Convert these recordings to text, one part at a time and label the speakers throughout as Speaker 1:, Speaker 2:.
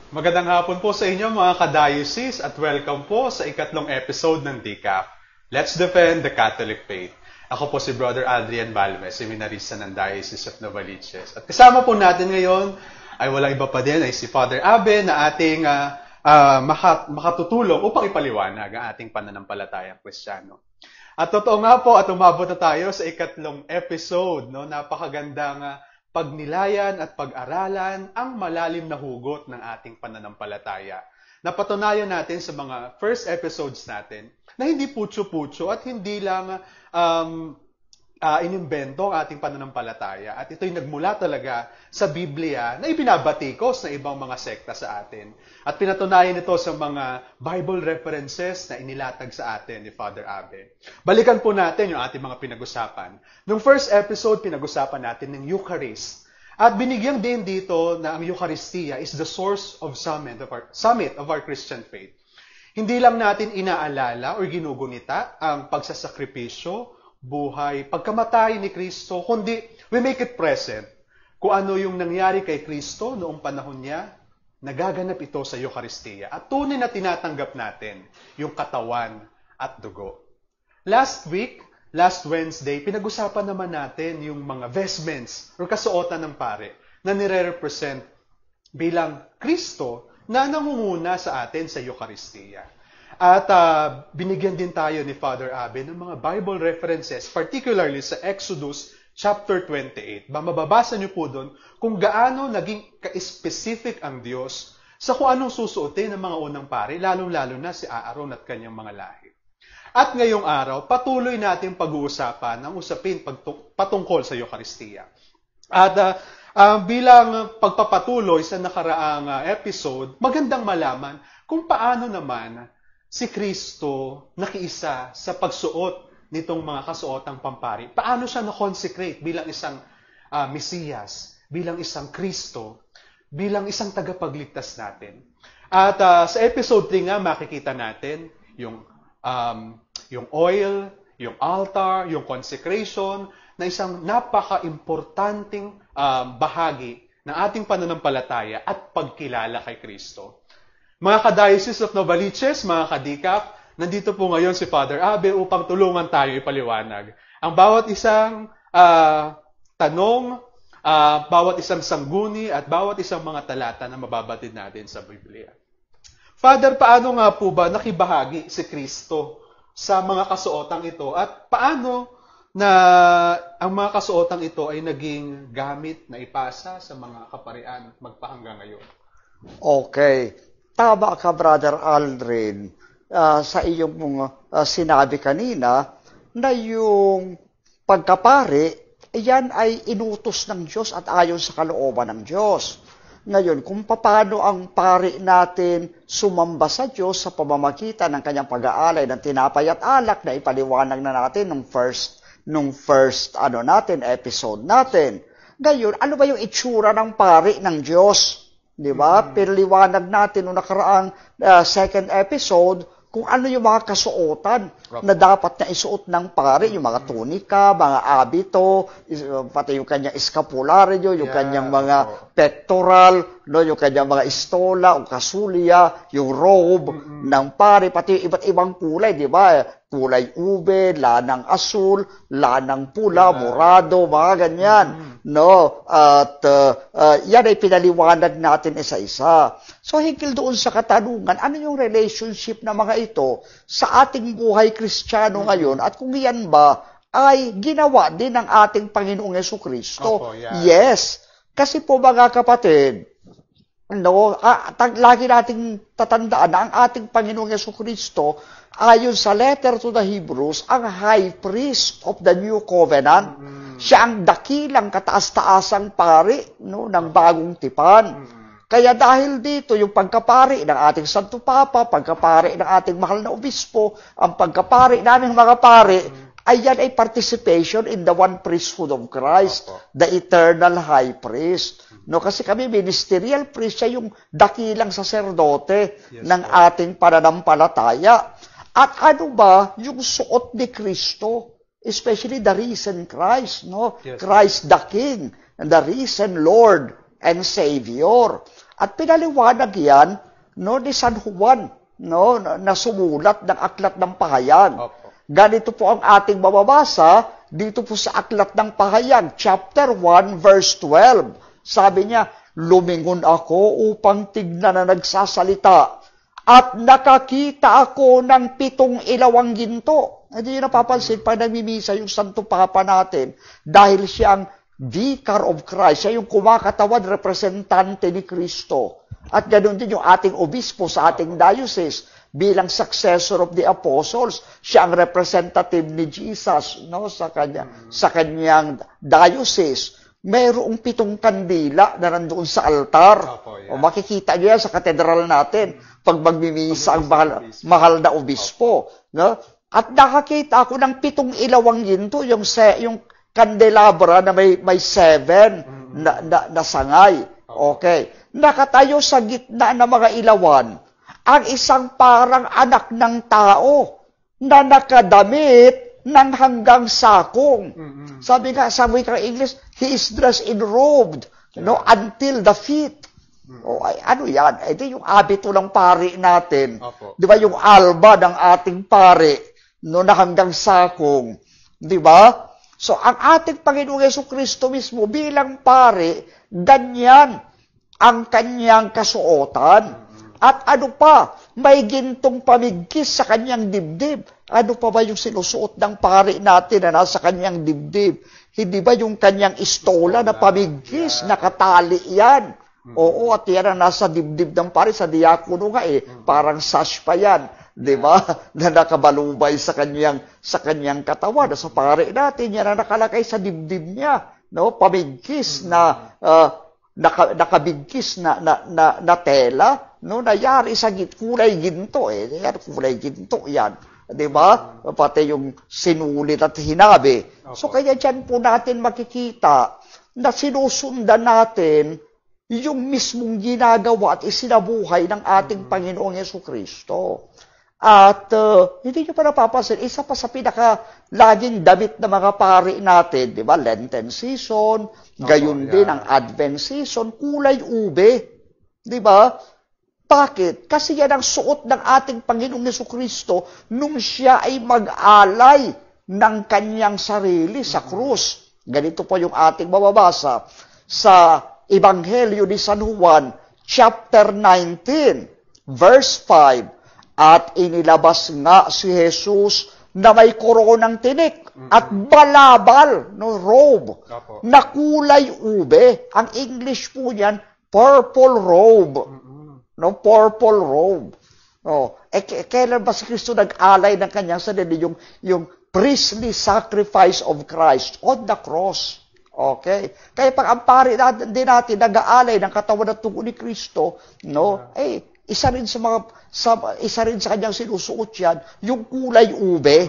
Speaker 1: Magandang hapon po sa inyo mga ka-diocese at welcome po sa ikatlong episode ng DCAF. Let's defend the Catholic faith. Ako po si Brother Adrian Balmes, seminarista ng Diocese of Novaliches. At kasama po natin ngayon ay walang iba pa din ay si Father Abe na ating makatutulong upang ipaliwanag ang ating pananampalatayang Kristiyano. At totoo nga po at umabot na tayo sa ikatlong episode. No? Napakagandang pagnilayan at pag-aralan ang malalim na hugot ng ating pananampalataya. Napatunayan natin sa mga first episodes natin na hindi putyo-putyo at hindi lang inimbento ang ating pananampalataya. At ito'y nagmula talaga sa Biblia na ibinabatikos ng ibang mga sekta sa atin. At pinatunayan ito sa mga Bible references na inilatag sa atin ni Father Abe. Balikan po natin yung ating mga pinag-usapan. Nung first episode, pinag-usapan natin ng Eucharist. At binigyang din dito na ang Eucharistia is the source of summit of our Christian faith. Hindi lang natin inaalala o ginugunita ang pagsasakripisyo, buhay, pagkamatay ni Kristo, kundi we make it present. Kung ano yung nangyari kay Kristo noong panahon niya, nagaganap ito sa Eucharistia. At tunay na tinatanggap natin yung katawan at dugo. Last Wednesday, pinag-usapan naman natin yung mga vestments o kasuotan ng pare na nire-represent bilang Kristo na nangunguna sa atin sa Eucharistia. At binigyan din tayo ni Father Abe ng mga Bible references, particularly sa Exodus chapter 28. Mababasa niyo po doon kung gaano naging ka-specific ang Diyos sa kung anong susuotin ng mga unang pare, lalong-lalo na si Aaron at kanyang mga lahi. At ngayong araw, patuloy natin pag-uusapan ang usapin patungkol sa Eucharistia. At bilang pagpapatuloy sa nakaraang episode, magandang malaman kung paano naman si Kristo nakiisa sa pagsuot nitong mga kasuotang pampari. Paano siya na-consecrate bilang isang Mesiyas, bilang isang Kristo, bilang isang tagapagligtas natin. At sa episode 3 nga, makikita natin yung oil, yung altar, yung consecration, na isang napaka-importanting bahagi ng ating pananampalataya at pagkilala kay Kristo. Mga ka-Diocese of Novaliches, mga ka-DCAF, nandito po ngayon si Father Abe upang tulungan tayo ipaliwanag ang bawat isang tanong, bawat isang sangguni, at bawat isang mga talata na mababatid natin sa Biblia. Father, paano nga po ba nakibahagi si Kristo sa mga kasuotang ito? At paano na ang mga kasuotang ito ay naging gamit na ipasa sa mga kaparian magpahanggang ngayon?
Speaker 2: Okay. Tama ka, Brother Aldrin, sa iyong sinabi kanina na yung pagkapari, yan ay inutos ng Diyos at ayon sa kalooban ng Diyos. Ngayon, kung paano ang pari natin sumamba sa Diyos sa pamamagitan ng kanyang pag-aalay ng tinapay at alak na ipaliwanag na natin nung first episode natin. Ngayon, ano ba yung itsura ng pari ng Diyos? Di ba? Pinaliwanag natin nung nakaraang second episode kung ano yung mga kasuotan na dapat na isuot ng pare, yung mga tunika, mga abito, pati yung kanyang escapularyo, yung kanyang mga pectoral, no, yung kanyang mga istola, o kasulya, yung robe ng pare, pati yung iba't ibang kulay, di ba? Kulay ube, lanang asul, lanang pula, morado, mga ganyan. No? At yan ay pinaliwanag natin isa-isa. So, higil doon sa katanungan, ano yung relationship na mga ito sa ating buhay Kristiyano ngayon at kung yan ba ay ginawa din ng ating Panginoong Jesucristo? Yes. Kasi po mga kapatid, no, lagi nating tatandaan na ang ating Panginoong Jesucristo ayon sa letter to the Hebrews, ang high priest of the new covenant. Siya ang dakilang kataas-taasang pari, no, ng bagong tipan. Kaya dahil dito, yung pagkapari ng ating Santo Papa, pagkapari ng ating mahal na obispo, ang pagkapari naming mga pari, ay yan ay participation in the one priesthood of Christ, the eternal high priest. No, kasi kami ministerial priest, siya yung dakilang saserdote ng ating pananampalataya. At ano ba yung suot ni Kristo? Especially the risen Christ, no? Christ the King, and the risen Lord. and Savior. At pinaliwanag yan ni San Juan, na sumulat ng Aklat ng Pahayag. Ganito po ang ating mababasa dito po sa Aklat ng Pahayag, chapter 1, verse 12. Sabi niya, lumingon ako upang tignan na nagsasalita at nakakita ako ng 7 ilawang ginto. Hindi nyo napapansin pag nagmimisa yung Santo Papa natin dahil siyang Vicar of Christ, siya yung kumakatawan, representante ni Kristo. At ganoon din yung ating obispo sa ating diocese bilang successor of the apostles. Siya ang representative ni Jesus sa kanyang diocese. Mayroong 7 kandila na nandoon sa altar. O makikita nyo yan sa katedral natin pag magmimisa ang mahal na obispo. At nakakita ako ng 7 ilawang ginto, yung kandelabra na may 7 na sangay. Okay. Nakatayo sa gitna ng mga ilawan ang isang parang anak ng tao na nakadamit ng hanggang sakong. Sabi nga English, he is dressed in robed, until the feet. Ano yan? Ito yung abito ng pari natin. Di ba yung alba ng ating pari, na hanggang sakong. Di ba? So, ang ating Panginoong Jesucristo mismo bilang pari, ganyan ang kanyang kasuotan. At ano pa, may gintong pamigkis sa kanyang dibdib. Ano pa ba yung sinusuot ng pari natin na nasa kanyang dibdib? Hindi ba yung kanyang istola na pamigkis, nakatali yan? Oo, at yan ang nasa dibdib ng pari, sa diakono nga parang sash pa yan. Diba? Na nakabalubay sa kanyang katawan. Sa pari natin, yan ang nakalagay sa dibdib niya. Pamigkis na nakabigkis na tela, nayari sa kulay ginto. Kulay ginto yan. Diba? Pati yung sinulit at hinabi. So kaya dyan po natin makikita na sinusundan natin yung mismong ginagawa at isinabuhay ng ating Panginoong Jesucristo. At hindi nyo pa napapansin, isa pa sa laging damit na mga pari natin, di ba? Lenten season, gayon din ang Advent season, kulay ube. Di ba? Bakit? Kasi yan ang suot ng ating Panginoong Jesucristo nung siya ay mag-alay ng kanyang sarili sa krus. Ganito po yung ating mababasa sa Ebanghelyo ni San Juan, chapter 19, verse 5. At inilabas nga si Jesus na may koronang tinik at balabal, robe, na kulay ube. Ang English po niyan, purple robe. Purple robe. Kailan ba si Kristo nag-alay ng kanyang sarili? Yung priestly sacrifice of Christ on the cross. Okay? Kaya pag ang pari din natin nag-aalay ng katawan at tugo ni Kristo, isa rin sa kanyang sinusuot yan, yung kulay ube.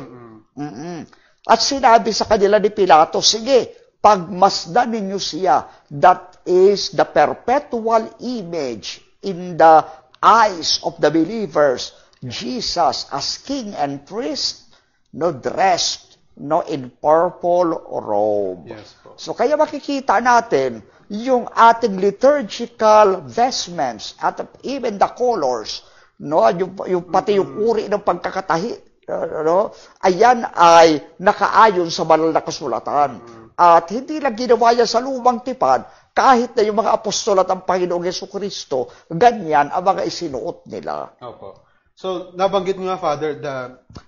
Speaker 2: At sinabi sa kanila ni Pilato, sige, pagmasdan ninyo siya. That is the perpetual image in the eyes of the believers. Jesus as king and priest, dressed in purple robe.
Speaker 1: Yes,
Speaker 2: so kaya makikita natin yung ating liturgical vestments at even the colors, pati yung uri ng pagkakatahi, ayan ay nakaayon sa banal na kasulatan. At hindi lang ginawa yan sa lumang tipan, kahit na yung mga apostol at ang Panginoong Jesucristo, ganyan ang mga isinuot nila.
Speaker 1: Opo. So, nabanggit mo nga, Father,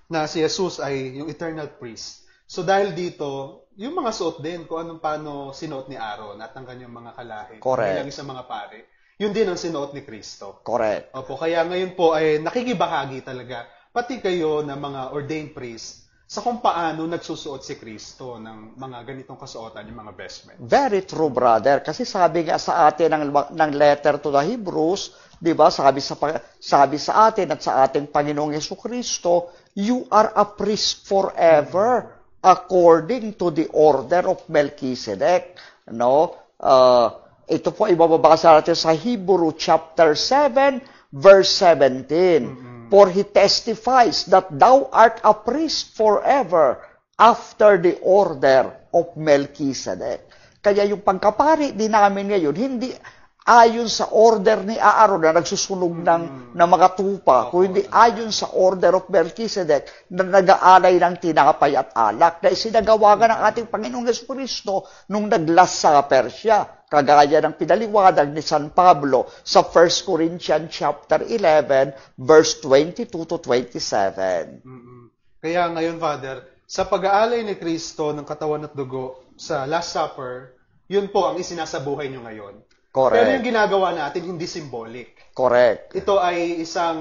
Speaker 1: na si Jesus ay yung eternal priest. So, dahil dito, yung mga suot din, kung paano sinuot ni Aaron at ang kanyang mga kalahi.
Speaker 2: Correct.
Speaker 1: Bilang isang mga pare. Yun din ang sinuot ni Kristo.
Speaker 2: Correct.
Speaker 1: Opo, kaya ngayon po ay nakikibahagi talaga, pati kayo na mga ordained priest, sa kung paano nagsusuot si Kristo ng mga ganitong kasuotan, yung mga vestments.
Speaker 2: Very true, brother. Kasi sabi nga sa atin ng letter to the Hebrews, di ba, sabi sa atin at sa ating Panginoong Jesucristo, you are a priest forever, according to the order of Melchizedek. Ito po ibababasa natin sa Hebrew chapter 7, verse 17. For he testifies that thou art a priest forever after the order of Melchizedek. Kaya yung pagkapari din namin ngayon, hindi ayon sa order ni Aaron na nagsusunog ng mga tupa, kundi ayon sa order of Melchizedek na nag-aalay ng tinapay at alak na isinagawa ng ating Panginoong Jesucristo nung nag-Last Supper siya, kagaya ng pinaliwanag ni San Pablo sa 1 Corinthians chapter 11, verse 22 to 27.
Speaker 1: Kaya ngayon, Father, sa pag-aalay ni Kristo ng katawan at dugo sa Last Supper, yun po ang isinasabuhay nyo ngayon.
Speaker 2: Correct.
Speaker 1: Pero yung ginagawa natin, hindi symbolic.
Speaker 2: Correct.
Speaker 1: Ito ay isang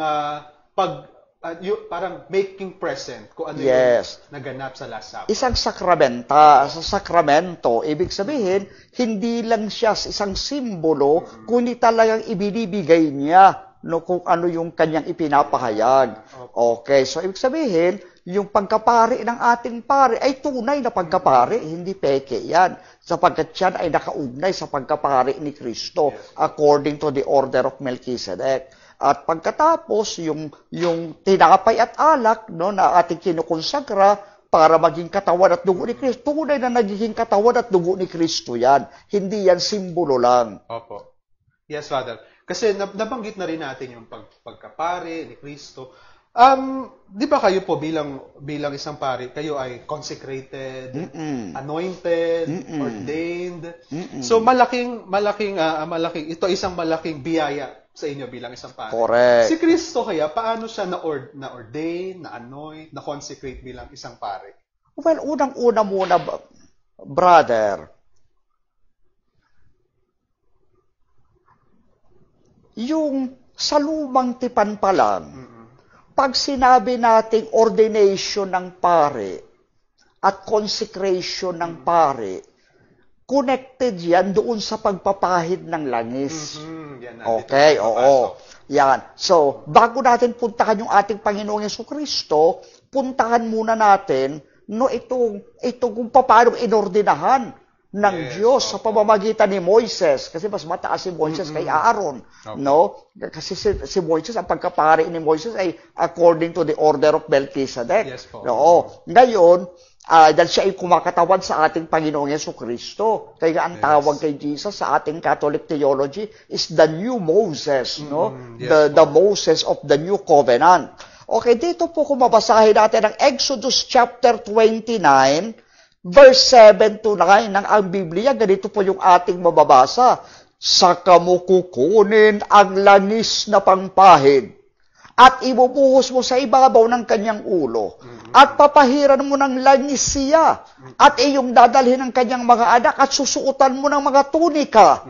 Speaker 1: parang making present kung ano
Speaker 2: Yes.
Speaker 1: yung naganap sa Last Supper.
Speaker 2: Isang sakramenta, sa sakramento, ibig sabihin, hindi lang siya isang simbolo, kundi talagang ibinibigay niya kung ano yung kanyang ipinapahayag. Okay, so ibig sabihin, yung pagkapari ng ating pare ay tunay na pagkapari, hindi peke yan. Sapagkat yan ay nakaugnay sa pagkapari ni Kristo according to the order of Melchizedek. At pagkatapos, yung tinapay at alak na ating kinukonsagra para maging katawan at dugo ni Kristo, tunay na nagiging katawan at dugo ni Kristo yan. Hindi yan simbolo lang.
Speaker 1: Opo. Yes, Father. Kasi nabanggit na rin natin yung pagkapari ni Kristo. Di ba kayo po bilang isang pari, kayo ay consecrated, anointed, ordained. So malaking ito isang malaking biyaya sa inyo bilang isang pari.
Speaker 2: Correct.
Speaker 1: Si Kristo kaya paano siya na-ordain, na-anoint, na-consecrate bilang isang pari?
Speaker 2: Well, unang-una muna, brother, yung sa lumang tipan pa lang, pag sinabi nating ordination ng pare at consecration ng pare, connected yan doon sa pagpapahid ng langis. Okay, oo. Yan. So, bago natin puntahan yung ating Panginoong Jesucristo, puntahan muna natin itong kung paano inordinahan ng Diyos sa pamamagitan ni Moises. Kasi mas mataas si Moises kay Aaron. No? Kasi si Moises, ang pagkapari ni Moises ay according to the order of Melchizedek.
Speaker 1: Yes, po.
Speaker 2: No? Ngayon, dahil siya ay kumakatawan sa ating Panginoong Jesucristo. Kaya ang tawag kay Jesus sa ating Catholic theology is the new Moses. No?
Speaker 1: Yes,
Speaker 2: the Moses of the new covenant. Okay, dito po kung mabasahin natin ang Exodus chapter 29, verse 7 to 9 ng ang Biblia, ganito po yung ating mababasa. Saka mo kukunin ang langis na pangpahid at ibubuhos mo sa ibabaw ng kanyang ulo at papahiran mo ng langis siya at iyong dadalhin ng kanyang mga anak at susuotan mo ng mga tunika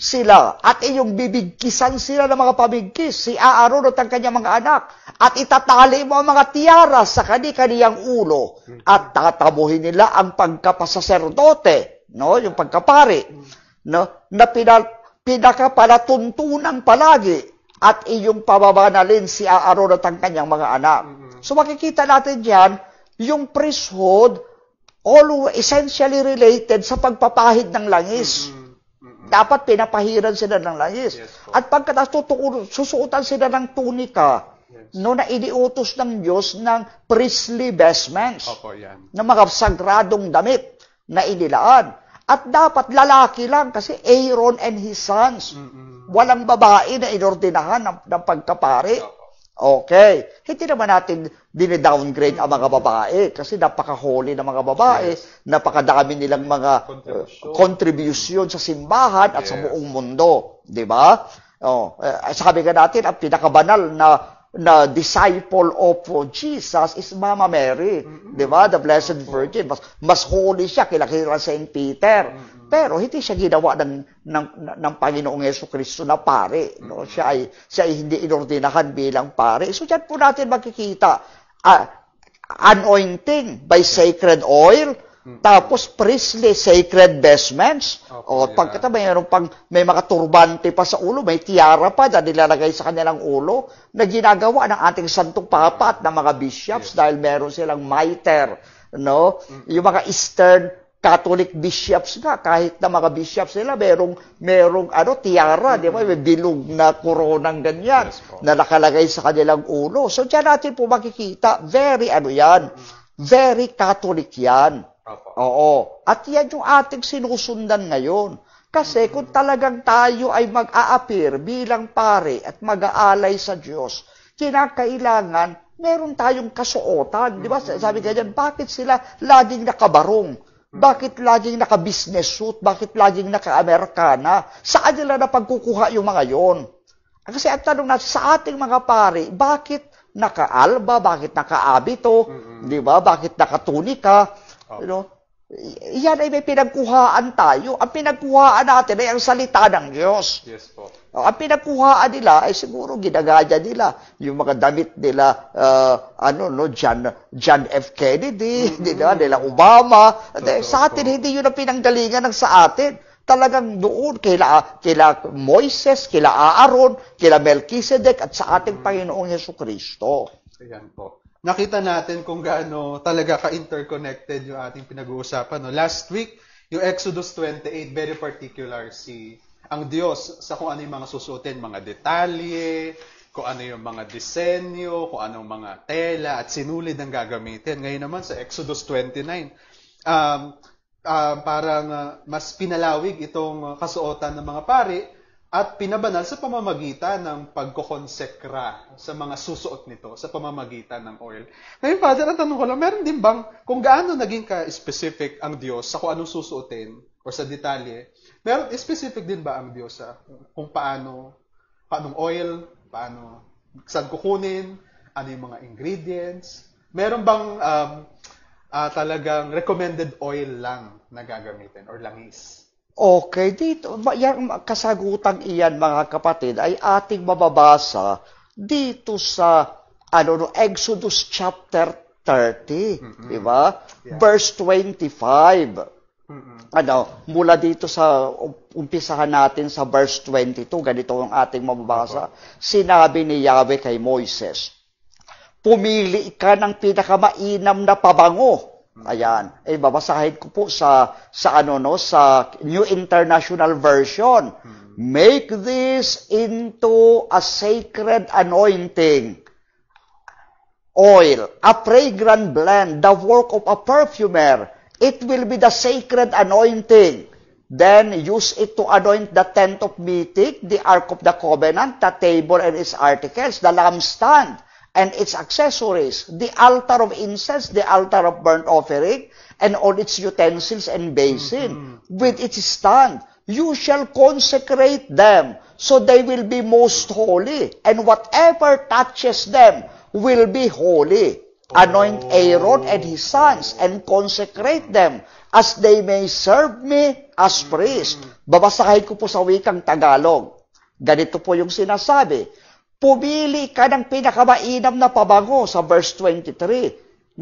Speaker 2: sila at iyong bibigkisan sila ng mga pabigkis, si Aaron at ang kanyang mga anak, at itatali mo ang mga tiara sa kani-kaniyang ulo at tatabuhin nila ang pagkapasaserdote, no, yung pagkapari, no, na pinakapalatuntunan palagi at iyong pababanalin si Aaron at ang kanyang mga anak. So makikita natin diyan yung priesthood all essentially related sa pagpapahid ng langis. Dapat pinapahiran sila ng langis. At pagkatapos susuotan sila ng tunika, no, na iniutos ng Diyos ng priestly vestments, ng mga sagradong damit na inilaan. At dapat lalaki lang kasi Aaron and his sons. Walang babae na inordinahan ng pagkapari. Okay. Hindi naman natin dine-downgrade ang mga babae kasi napaka-holy ng mga babae, napakadami nilang mga contribution sa simbahan at sa buong mundo. Diba? Sabi nga natin, ang pinakabanal na disciple of Jesus is Mama Mary. Diba? The Blessed Virgin. Mas holy siya kila Saint Peter. Pero hindi siya ginawa ng Panginoong Jesucristo na pare. No? Siya ay hindi inordinahan bilang pare. So dyan po natin makikita, anointing by sacred oil, tapos priestly sacred vestments. Pagkata may mga turbante pa sa ulo, may tiara pa na nilalagay sa kanilang ulo na ginagawa ng ating Santong Papa at ng mga bishops dahil meron silang mitre. No? Yung mga Eastern Catholic bishops nga, kahit na mga bishops nila, merong tiara, di ba? May bilog na koronang ganyan na nakalagay sa kanilang ulo. So, diyan natin po makikita, very Catholic yan. Oo. At yan yung ating sinusundan ngayon. Kasi kung talagang tayo ay mag-a-appear bilang pare at mag-aalay sa Diyos, kinakailangan meron tayong kasuotan. Di ba? Sabi ganyan, bakit sila laging nakabarong? Bakit laging naka-business suit? Bakit laging naka-Amerikana? Saan nila napagkukuha yung mga yon? Kasi ang tanong natin sa ating mga pare, bakit naka-alba? Bakit naka-abito? Di ba? Bakit naka-tunika? You know? Yan ay may pinagkuhaan tayo. Ang pinagkuhaan natin ay ang salita ng Diyos.
Speaker 1: Yes po.
Speaker 2: Ang pinagkuhaan nila ay siguro ginagaya nila yung mga damit nila John F. Kennedy, nila Obama. Sa atin hindi yun ang pinanggalingan ng sa atin. Talagang doon kila Moises, kila Aaron, kila Melchizedek at sa ating Panginoong Jesucristo.
Speaker 1: Ayan po. Nakita natin kung gaano talaga ka-interconnected yung ating pinag-uusapan. No? Last week, yung Exodus 28, very particular ang Diyos sa kung ano yung mga susuotin, mga detalye, kung ano yung mga disenyo, kung anong mga tela at sinulid ang gagamitin. Ngayon naman sa Exodus 29, mas pinalawig itong kasuotan ng mga pari at pinabanal sa pamamagitan ng pagkokonsekra sa mga susuot nito, sa pamamagitan ng oil. Ngayon, Father, ang tanong ko lang, meron din bang, kung gaano naging ka-specific ang Diyos sa kung anong susuotin o sa detalye, meron specific din ba ang Diyos sa kung paanong oil, saan kukunin, ano yung mga ingredients? Meron bang talagang recommended oil lang na gagamitin or langis?
Speaker 2: Okay, dito, yung kasagutan iyan mga kapatid ay ating mababasa dito sa Exodus chapter 30, di ba? Yeah. Verse 25. Mula dito sa umpisahan natin sa verse 22, ganito ang ating mababasa. Sinabi ni Yahweh kay Moises, pumili ka ng pinakamainam na pabango. Ayan. Babasahin ko po sa New International Version. Make this into a sacred anointing oil, a fragrant blend, the work of a perfumer. It will be the sacred anointing. Then use it to anoint the tent of meeting, the ark of the covenant, the table and its articles, the lampstand and its accessories, the altar of incense, the altar of burnt offering, and all its utensils and basin, with its stand. You shall consecrate them, so they will be most holy, and whatever touches them will be holy. Anoint Aaron and his sons, and consecrate them, as they may serve me as priests. Babasahin ko po sa wikang Tagalog. Ganito po yung sinasabi. Pumili ka ng pinakamainam na pabango sa verse 23. 6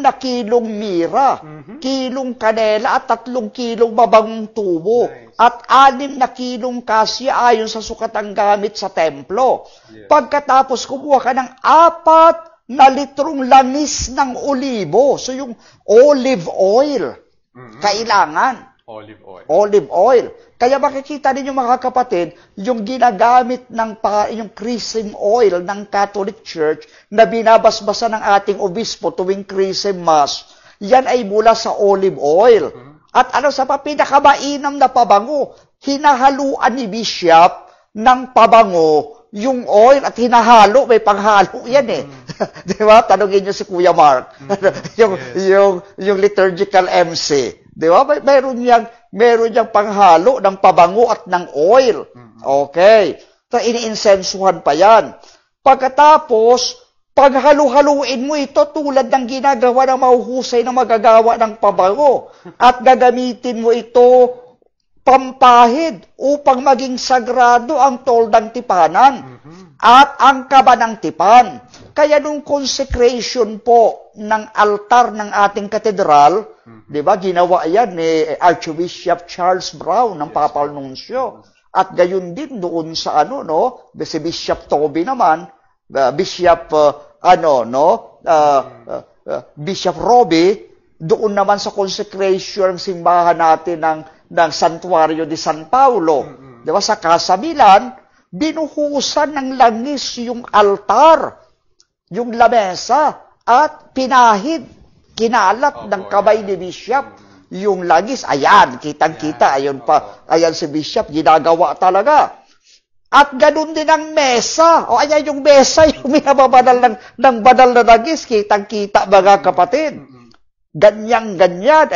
Speaker 2: na kilong mira, kilong kanela at 3 kilong mabangong tubo. Nice. At 6 na kilong kasya ayon sa sukatang gamit sa templo. Yes. Pagkatapos kumuha ka ng 4 na litrong langis ng olibo. So yung olive oil, kailangan. Olive oil. Kaya makikita ninyo mga kapatid, yung ginagamit yung chrism oil ng Catholic Church na binabasbasa ng ating obispo tuwing chrism mass, yan ay mula sa olive oil. At sa pinakamainam na pabango, hinahaluan ni Bishop ng pabango yung oil at hinahalo, may panghalo yan eh. Di ba? Tanungin nyo si Kuya Mark. yung liturgical MC. Di ba? Meron niyang panghalo ng pabango at ng oil. Okay. So, iniinsensuhan pa yan. Pagkatapos, paghalu-haluin mo ito tulad ng ginagawa ng mahuhusay na magagawa ng pabango. At gagamitin mo ito pampahid upang maging sagrado ang toldang tipanan at ang kaba ng tipan. Kaya nung consecration po ng altar ng ating katedral, di ba, ginawa yan ni Archbishop Charles Brown ng Papal Nuncio. At gayon din doon sa si Bishop Toby naman, Bishop Robbie, doon naman sa consecration ng simbahan natin ng Santuario de San Paulo. Di ba, sa Casa Milan, binuhusan ng langis yung altar, yung lamesa, at pinahid kinalat ng kamay ni Bishop. Yung langis, ayan, kitang-kita, ayan pa, ayan si Bishop, ginagawa talaga. At ganun din ang mesa. O ayan yung mesa, yung minababanal ng banal na langis, kitang-kita mga kapatid. Ganyan-ganyan,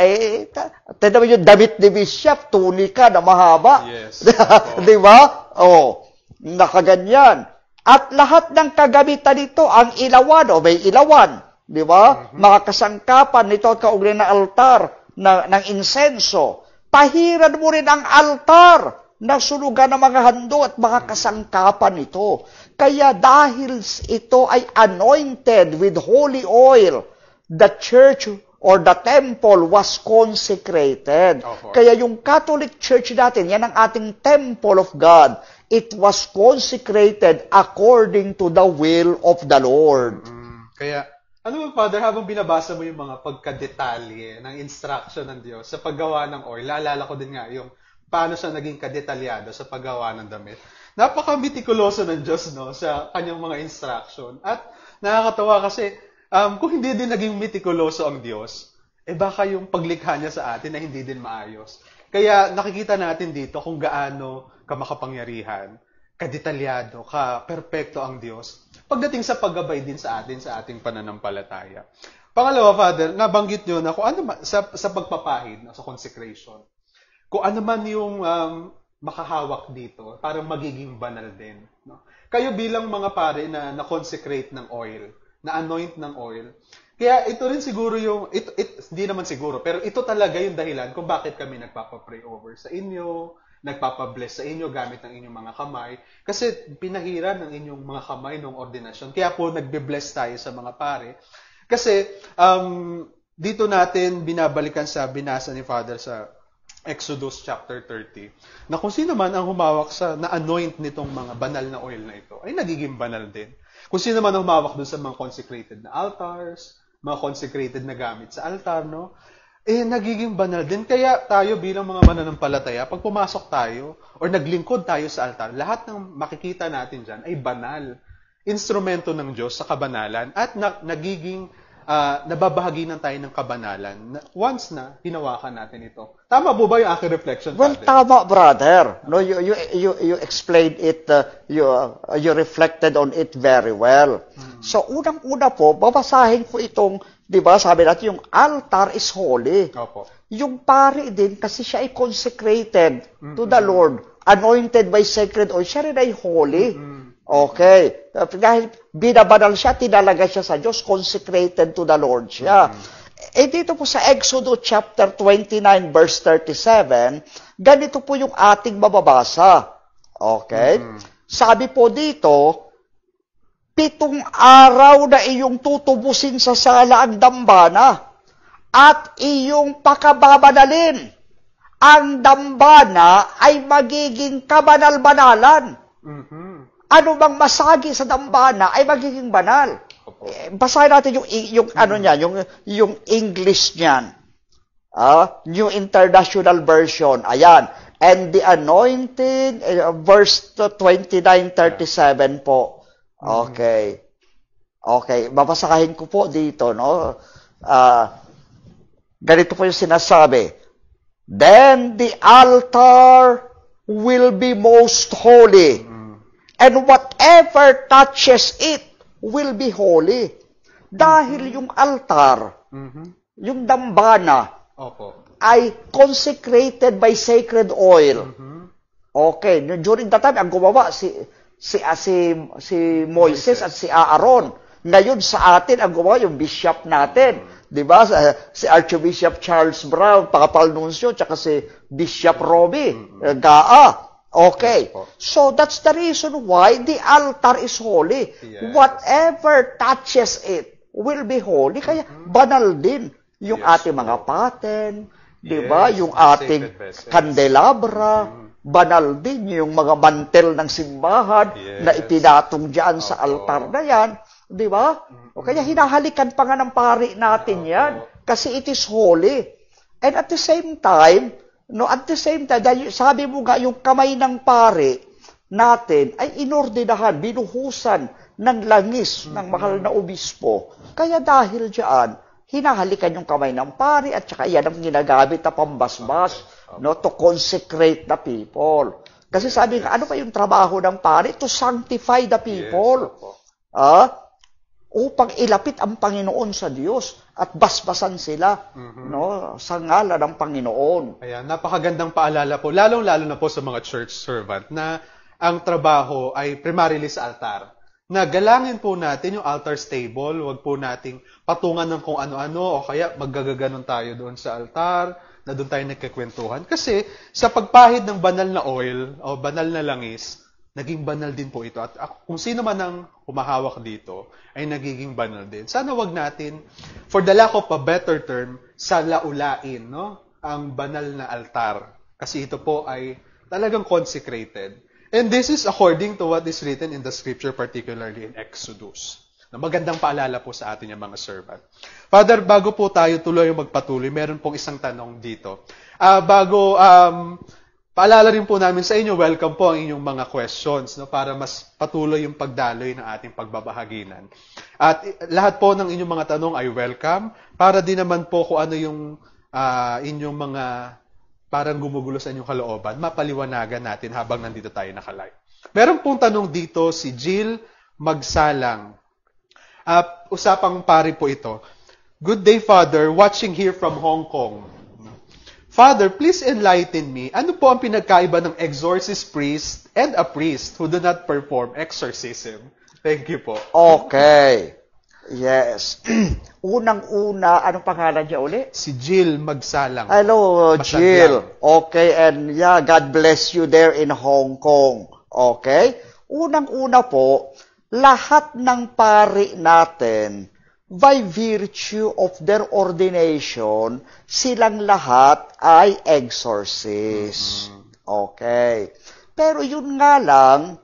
Speaker 2: tignan mo yung damit ni Bishop, tunika na mahaba.
Speaker 1: Yes.
Speaker 2: Di ba? Nakaganyan. At lahat ng kagamitan nito, ang ilawan, may ilawan. Di ba? Mga kasangkapan nito at kaugnay na altar, ng insenso. Pahiran mo rin ang altar na sunugan ng mga hando at mga kasangkapan nito. Kaya dahil ito ay anointed with holy oil, the church or the temple was consecrated. Kaya yung Catholic Church natin, yan ang ating temple of God. It was consecrated according to the will of the Lord.
Speaker 1: Kaya, ano ba, Father, habang binabasa mo yung mga pagkadetalye ng instruction ng Diyos sa paggawa ng oil, naalala ko din nga yung paano siya naging kadetalyado sa paggawa ng damit. Napaka-mitikuloso ng Diyos, no, sa kanyang mga instruction. At nakakatawa kasi, kung hindi din naging mitikuloso ang Diyos, baka yung paglikha niya sa atin na hindi din maayos. Kaya nakikita natin dito kung gaano kamakapangyarihan, kadetalyado, ka-perpekto ang Diyos pagdating sa paggabay din sa atin sa ating pananampalataya. Pangalawa, Father, nabanggit nyo na kung ano sa pagpapahid, sa consecration, kung ano man yung makahawak dito para magiging banal din. No? Kayo bilang mga pare na na-consecrate ng oil, na-anoint ng oil, kaya ito rin siguro yung, hindi naman siguro, pero ito talaga yung dahilan kung bakit kami nagpapapray over sa inyo, nagpapabless sa inyo gamit ng inyong mga kamay. Kasi pinahiran ng inyong mga kamay ng ordinasyon. Kaya po nagbe-bless tayo sa mga pare. Kasi dito natin binabalikan sa binasa ni Father sa Exodus chapter 30, na kung sino man ang humawak sa na-anoint nitong mga banal na oil na ito, ay nagiging banal din. Kung sino man ang humawak dun sa mga consecrated na altars, mga consecrated na gamit sa altar, no? Nagiging banal din. Kaya tayo bilang mga mananampalataya, pag pumasok tayo or naglingkod tayo sa altar, lahat ng makikita natin dyan ay banal. Instrumento ng Diyos sa kabanalan at nagiging nababahaginan tayo ng kabanalan once na hinawakan natin ito. Tama po ba yung aking reflection?
Speaker 2: Well, tama, brother. No, you explained it, you reflected on it very well. So, unang-una po, babasahin ko itong, di ba, sabi natin, yung altar is holy.
Speaker 1: Opo.
Speaker 2: Yung pari din, kasi siya ay consecrated to the Lord, anointed by sacred oil, siya rin ay holy. Okay. Dahil binabanal siya, tinalaga siya sa Diyos, consecrated to the Lord siya. Dito po sa Exodus chapter 29 verse 37, ganito po yung ating mababasa. Okay? Sabi po dito, 7 araw na iyong tutubusin sa sala ang dambana at iyong pakababanalin. Ang dambana ay magiging kabanal-banalan. Ano bang masagi sa dambana ay magiging banal. Basahin natin yung ano niya, yung English niyan. New International Version. Ayan. And the anointing, verse 29-37 po. Okay. Okay, babasahin ko po dito, no? Ganito po yung sinasabi. Then the altar will be most holy. And whatever touches it will be holy. Dahil yung altar, yung dambana, ay consecrated by sacred oil. Okay, during that time, ang gumawa si Moises at si Aaron. Ngayon sa atin, ang gumawa yung bishop natin. Diba? Si Archbishop Charles Brown, Papal Nuncio, tsaka si Bishop Roby, Gaa. Okay. So, that's the reason why the altar is holy. Yes. Whatever touches it will be holy. Kaya, banal din yung ating mga paten, diba? Yung ating kandelabra, banal din yung mga mantel ng simbahan na ipinatong dyan sa altar na yan. Diba? O kaya, hinahalikan pa nga ng pari natin yan kasi it is holy. And at the same time, dahil sabi mo nga, yung kamay ng pare natin ay inordinahan, binuhusan ng langis ng mahal na obispo. Kaya dahil diyan, hinahalikan yung kamay ng pari at saka yan ang ginagamit na pambasbas, no, to consecrate the people. Kasi sabi nga, ano ba yung trabaho ng pari? To sanctify the people. Upang ilapit ang Panginoon sa Diyos at basbasan sila, no, sa ngalan ng Panginoon.
Speaker 1: Ayan, napakagandang paalala po, lalong-lalo na po sa mga church servant na ang trabaho ay primarily sa altar. Na galangin po natin yung altar stable, wag po nating patungan ng kung ano-ano o kaya maggagaganon tayo doon sa altar, na doon tayo nagkikwentuhan. Kasi sa pagpahid ng banal na oil o banal na langis, naging banal din po ito. At kung sino man ang humahawak dito, ay nagiging banal din. Sana wag natin, for the lack of a better term, salaulain, no, ang banal na altar. Kasi ito po ay talagang consecrated. And this is according to what is written in the scripture, particularly in Exodus. Na magandang paalala po sa atin yung mga servant. Father, bago po tayo tuloy magpatuloy, meron pong isang tanong dito. Paalala rin po namin sa inyo, welcome po ang inyong mga questions, no, para mas patuloy yung pagdaloy ng ating pagbabahaginan. At lahat po ng inyong mga tanong ay welcome, para din naman po kung ano yung inyong mga parang gumugulo sa inyong kalooban, mapaliwanagan natin habang nandito tayo nakalive. Meron pong tanong dito si Jill Magsalang. Usapang pari po ito. Good day, Father. Watching here from Hong Kong. Father, please enlighten me. Ano po ang pinagkaiba ng exorcist priest and a priest who do not perform exorcism? Thank you po.
Speaker 2: Okay. Yes. Unang-una, anong pangalan niya uli?
Speaker 1: Si Jill Magsalang.
Speaker 2: Hello, Jill. Okay, and yeah, God bless you there in Hong Kong. Okay? Unang-una po, lahat ng pari natin, by virtue of their ordination, silang lahat ay exorcist. Okay. Pero yun nga lang,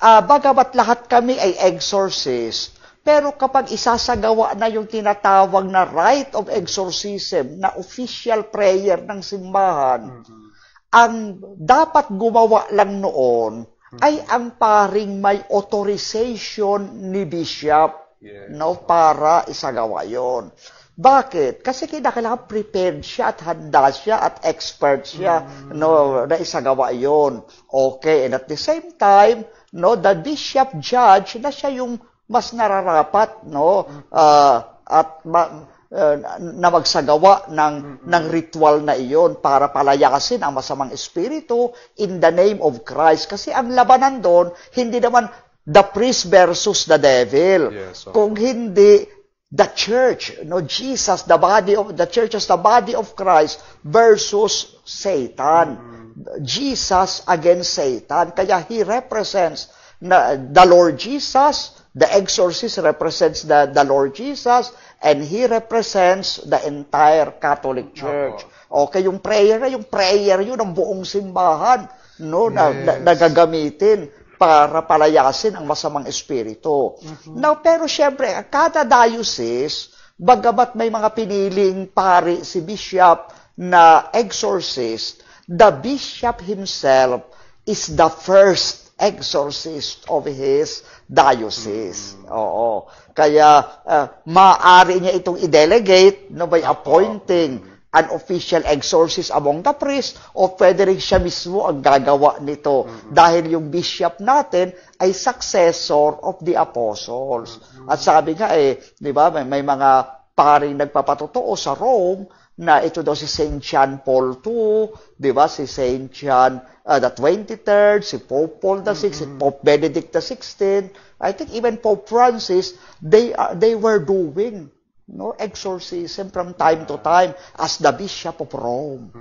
Speaker 2: bagamat lahat kami ay exorcist, pero kapag isasagawa na yung tinatawag na rite of exorcism, na official prayer ng simbahan, ang dapat gumawa lang noon ay ang paring may authorization ni bishop, no, para isagawa yon. Bakit? Kasi kailangan prepared siya at handa siya at expert siya, no, na isagawa yon. Okay, and at the same time, no, the bishop judge na siya yung mas nararapat, no, na magsagawa ng ritual na iyon para palayasin ang masamang espiritu in the name of Christ. Kasi ang labanan doon, hindi naman the priest versus the devil.
Speaker 1: Yes,
Speaker 2: kung hindi the church, no, Jesus, the church is the body of Christ versus Satan. Jesus against Satan. Kaya he represents the Lord Jesus, the exorcist represents the Lord Jesus, and he represents the entire Catholic Church. Okay, yung prayer yun ang buong simbahan, no, na gagamitin para palayasin ang masamang espiritu. Now, pero syempre, kada diocese, bagamat may mga piniling pari si bishop na exorcist, the bishop himself is the first exorcist of his diocese. Oo. Kaya, maaari niya itong i-delegate, no, by appointing an official exorcist among the priests, o pwede rin siya mismo ang gagawa nito. Dahil yung bishop natin ay successor of the apostles. At sabi nga di ba, may mga paring nagpapatotoo sa Rome na ito daw si St. John Paul II, di ba, si St. John the 23rd, si Pope Paul VI, si Pope Benedict XVI, I think even Pope Francis, they were doing, no, exorcism from time to time as the Bishop of Rome.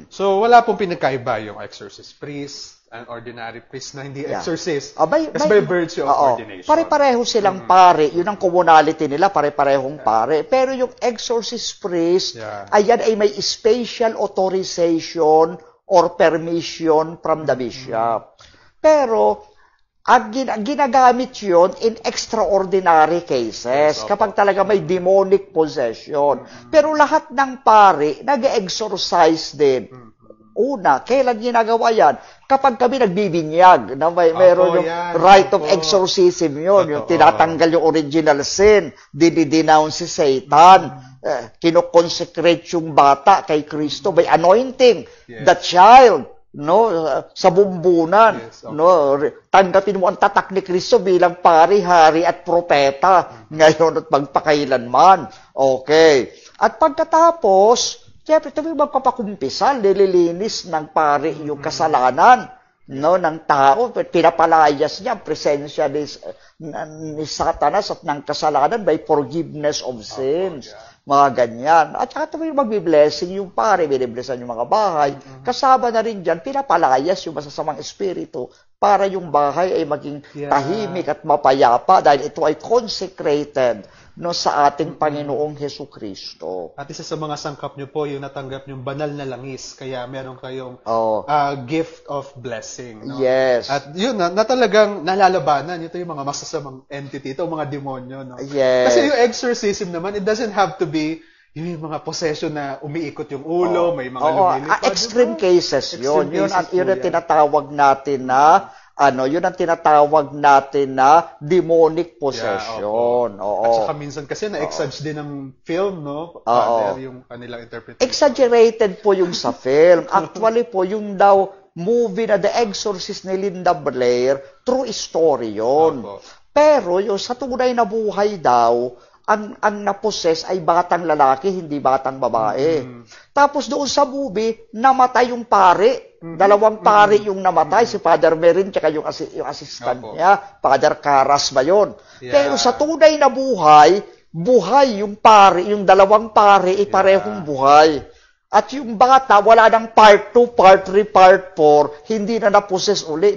Speaker 1: So, wala pong pinagkaiba yung exorcist priest, an ordinary priest na hindi exorcist. Kasi by virtue of ordination.
Speaker 2: Pare-pareho silang pare. Yun ang commonality nila, pare-parehong pare. Pero yung exorcist priest, ayan ay may special authorization or permission from the bishop. Pero, ang ginagamit yun in extraordinary cases, kapag talaga may demonic possession. Pero lahat ng pari, nag-exorcise din. Una, kailan ginagawa yan? kapag kami nagbibinyag, mayroon yung right of exorcism yun, yung tinatanggal yung original sin, dinidenounce si Satan, kinoconsecrate yung bata kay Kristo by anointing the child, sa bumbunan, tanggapin mo ang tatak ni Kristo bilang pari, hari at propeta ngayon at magpakailanman. Okay. At pagkatapos, siyempre, ito may magpapakumpisal, nililinis ng pari yung kasalanan ng tao. Pinapalayas niya ang presensya ni Satanas at ng kasalanan by forgiveness of sins. Mga ganyan. At saka ito may magbiblessing yung pari, biniblessan yung mga bahay. Kasama na rin dyan, pinapalayas yung masasamang espiritu para yung bahay ay maging tahimik at mapayapa dahil ito ay consecrated sa ating Panginoong Hesukristo.
Speaker 1: At isa sa mga sangkap nyo po, yung natanggap yung banal na langis, kaya meron kayong gift of blessing.
Speaker 2: Yes.
Speaker 1: At yun, na talagang nalalabanan, ito yung mga masasamang entity, ito mga demonyo.
Speaker 2: Yes.
Speaker 1: Kasi yung exorcism naman, it doesn't have to be yung mga possession na umiikot yung ulo, may mga lumilipad.
Speaker 2: Extreme cases yun. Yun ang tinatawag natin na yun ang tinatawag natin na demonic possession.
Speaker 1: At saka minsan kasi na-exage din ng film, Father, yung kanilang interpretation.
Speaker 2: Exaggerated po yung sa film. Actually po, yung daw movie na The Exorcist ni Linda Blair, true story yun. Pero yung sa tunay na buhay daw, ang napossess ay batang lalaki, hindi batang babae. Tapos doon sa movie, namatay yung pare. Dalawang pare yung namatay, si Father Merin tsaka yung assistant niya, Father Caras ba yun? Pero sa tunay na buhay yung pare, yung dalawang pare, parehong buhay. At yung bata, wala nang part 2, part 3, part 4, hindi na napossess uli,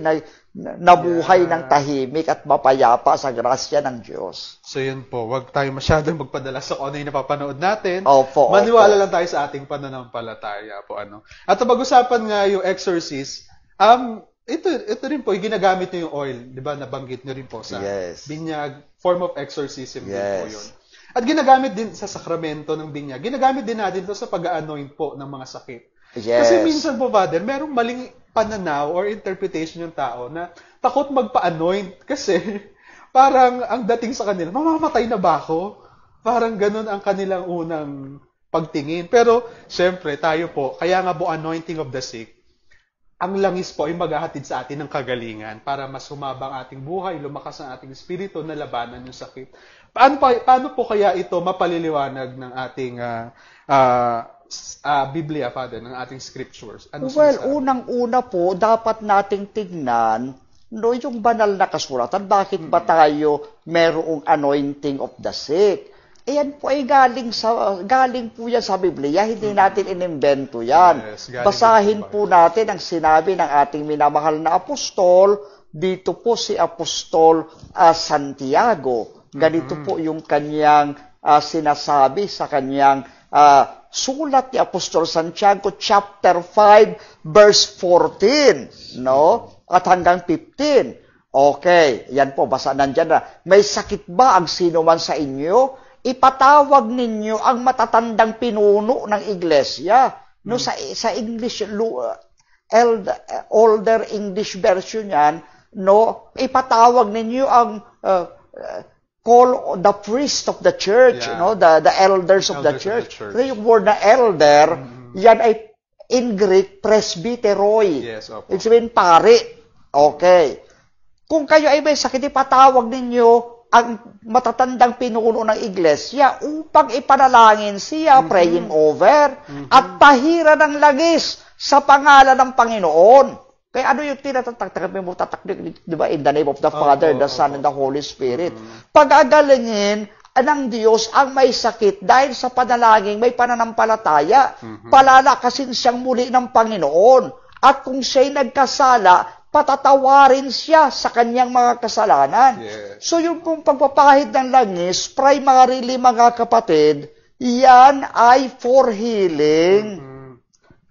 Speaker 2: nabuhay ng tahimik at mapayapa sa grasya ng Diyos.
Speaker 1: So yun po, wag tayo masyadong magpadala sa kung ano yung napapanood natin.
Speaker 2: Maniwala
Speaker 1: lang tayo sa ating pananampalataya po. At pag-usapan nga yung exorcist, ito rin po, ginagamit nyo yung oil, di ba? Nabanggit nyo rin po sa binyag, form of exorcism din po yun. At ginagamit din sa sakramento ng binyag, ginagamit din natin ito sa pag-anoint po ng mga sakit. Kasi minsan po, Father, merong maling pananaw or interpretation yung tao na takot magpa-anoint kasi parang ang dating sa kanila, mamamatay na ba ako? Parang ganun ang kanilang unang pagtingin. Pero, syempre, tayo po, kaya nga po anointing of the sick, ang langis po ay maghahatid sa atin ng kagalingan para mas humaba ang ating buhay, lumakas ang ating espiritu na labanan yung sakit. Paano po kaya ito mapaliliwanag ng ating Biblia, Father, ng ating scriptures?
Speaker 2: Unang-una po, dapat nating tignan yung banal na kasulatan. Bakit ba tayo merong anointing of the sick? Yan po ay galing po yan sa Biblia, hindi natin inimbento yan. Basahin po natin ang sinabi ng ating minamahal na apostol, dito po si Apostol Santiago. Ganito po yung kanyang sinasabi sa kanyang sulat ni Apostol Santiago, chapter 5, verse 14, at hanggang 15. Okay, yan po, basa nandyan na. May sakit ba ang sino man sa inyo? Ipatawag ninyo ang matatandang pinuno ng iglesia. Sa English, older English version yan, ipatawag ninyo ang call the priest of the church, the elders of the church. So, yung word na elder, yan ay in Greek, presbyteroi. It's mean pare. Okay. Kung kayo ay may sakit, ipatawag ninyo ang matatandang pinuno ng iglesia upang ipanalangin siya, praying over, at pahira ng langis sa pangalan ng Panginoon. Kaya ano yung tinataktak, di ba, in the name of the Father, the Son, and the Holy Spirit. Pag-agalingin ng Diyos ang may sakit dahil sa panalangin may pananampalataya, palalakasin siyang muli ng Panginoon. At kung siya'y nagkasala, patatawarin siya sa kanyang mga kasalanan. So yung pong pagpapahid ng langis, primarily mga kapatid, yan ay for healing.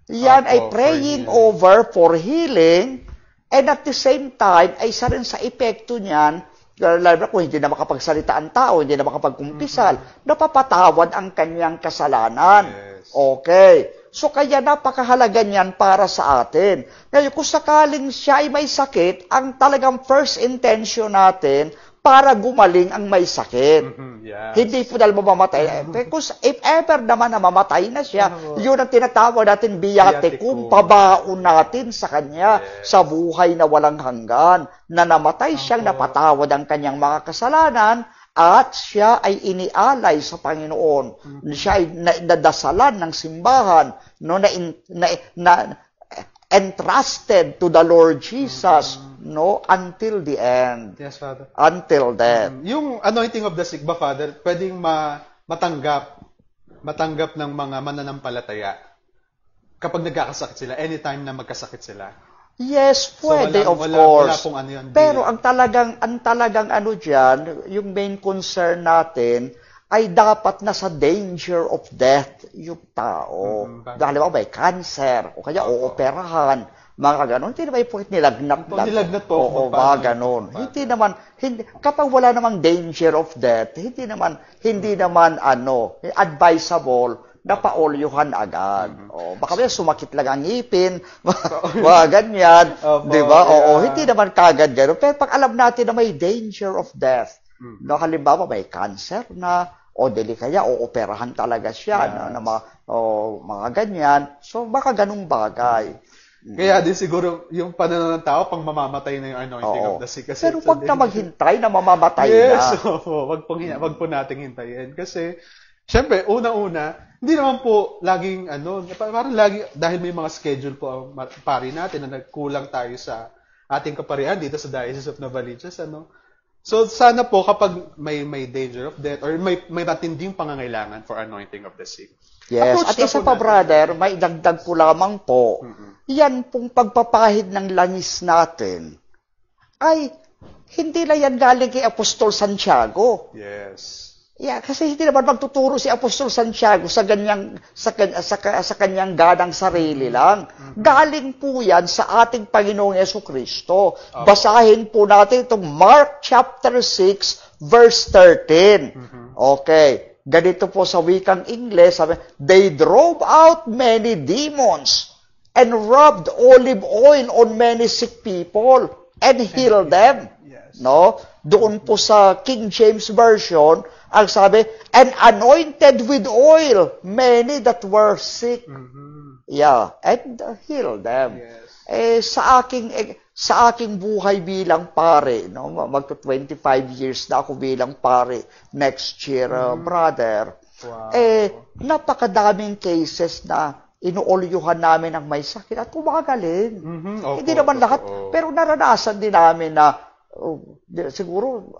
Speaker 2: Yan ay praying over for healing, and at the same time, ay isa rin sa epekto niyan, lalo na kung hindi na makapagsalita ang tao, hindi na makapagkumpisal, napapatawad ang kanyang kasalanan. Okay. So kaya napakahalaga niyan para sa atin. Ngayon, kung sakaling siya ay may sakit, ang talagang first intention natin, para gumaling ang may sakit.
Speaker 1: Yes.
Speaker 2: Hindi po dahil mamamatay. Because if ever naman na mamatay na siya, yun ang tinatawag natin viaticum, pabaon natin sa kanya sa buhay na walang hanggan, na namatay siyang napatawad ang kanyang mga kasalanan, at siya ay inialay sa Panginoon. Siya ay nadasalan ng simbahan, no, na entrusted to the Lord Jesus, no, until the end.
Speaker 1: Yes, Father.
Speaker 2: Until death.
Speaker 1: Yung anointing of the sick ba, Father, pwedeng matanggap ng mga mananampalataya kapag nagkakasakit sila, anytime na magkasakit sila?
Speaker 2: Yes, pwede,
Speaker 1: so,
Speaker 2: of course.
Speaker 1: Wala pong ano yun.
Speaker 2: Pero ang talagang ano dyan, yung main concern natin, ay dapat nasa danger of death yung tao. Dahil ba, may cancer, o kaya ooperahan, mga ganon. Hindi naman po nilagnat lang.
Speaker 1: Nilagnat po.
Speaker 2: Oo, mga ganon. Hindi naman, kapag wala namang danger of death, hindi naman advisable na paolyuhan agad. Baka may sumakit lang ang ngipin, mga ganyan. Di ba? Oo, hindi naman kagad gano'n. Pero pag alam natin na may danger of death, no, halimbawa may cancer na, o dili kaya, o operahan talaga siya, na mga ganyan. So, baka ganung bagay.
Speaker 1: Kaya din siguro yung pananaw ng tao, pang mamamatay na yung anointing of the sick. Kasi
Speaker 2: pero wag na maghintay na mamamatay
Speaker 1: na. Yes, wag po nating hintayin. Kasi, syempre, una-una, hindi naman po laging, parang lagi, dahil may mga schedule po ang pari natin na nagkulang tayo sa ating kaparihan dito sa Diocese of Novaliches, So, sana po kapag may danger of death or may matinding pangangailangan for anointing of the sick.
Speaker 2: Yes, at isa pa, brother, may dagdag ko lamang po, yan pong pagpapahid ng langis natin, ay hindi na yan galing kay Apostol Santiago.
Speaker 1: Yes.
Speaker 2: Yeah, kasi hindi naman magtuturo si Apostol Santiago sa kanyang ganang sarili lang. Galing po yan sa ating Panginoong Jesucristo. Basahin po natin itong Mark chapter 6 verse 13. Okay, ganito po sa wikang Ingles, sabi, they drove out many demons and rubbed olive oil on many sick people and healed them.
Speaker 1: Yes.
Speaker 2: No? Doon po sa King James Version, ang sabi, and anointed with oil many that were sick. Yeah, and healed them.
Speaker 1: Yes.
Speaker 2: Sa aking buhay bilang pare, no, magto 25 years na ako bilang pare next year, brother.
Speaker 1: Wow.
Speaker 2: Napakadaming cases na inuolyuhan namin ang may sakit at kumagaling. Hindi naman lahat, pero naranasan din namin na siguro,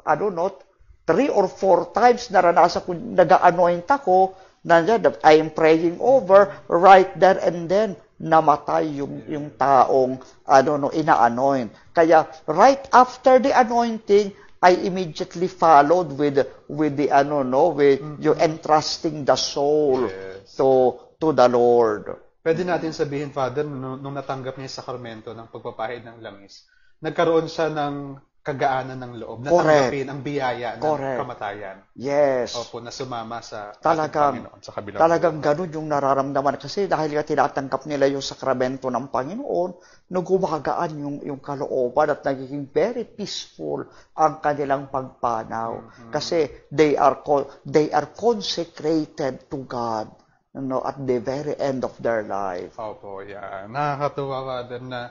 Speaker 2: 3 or 4 times naranasan ko, nag-anoint ako, I am praying over, right there and then, namatay yung taong, ina-anoint. Kaya, right after the anointing, I immediately followed with you entrusting the soul to the Lord.
Speaker 1: Pwede natin sabihin, Father, nung natanggap niya yung sakramento ng pagpapahid ng langis, nagkaroon siya ng kagaanan ng loob, natanggapin ang biyaya ng kamatayan.
Speaker 2: Yes.
Speaker 1: Opo, na sumama sa
Speaker 2: Panginoon, sa kabilang talagang ganun yung nararamdaman. Kasi dahil tinatanggap nila yung sakramento ng Panginoon, gumagaan yung kalooban at nagiging very peaceful ang kanilang pagpanaw. Kasi they are consecrated to God, at the very end of their life.
Speaker 1: Opo, yeah. Nakakatuwa, Father, na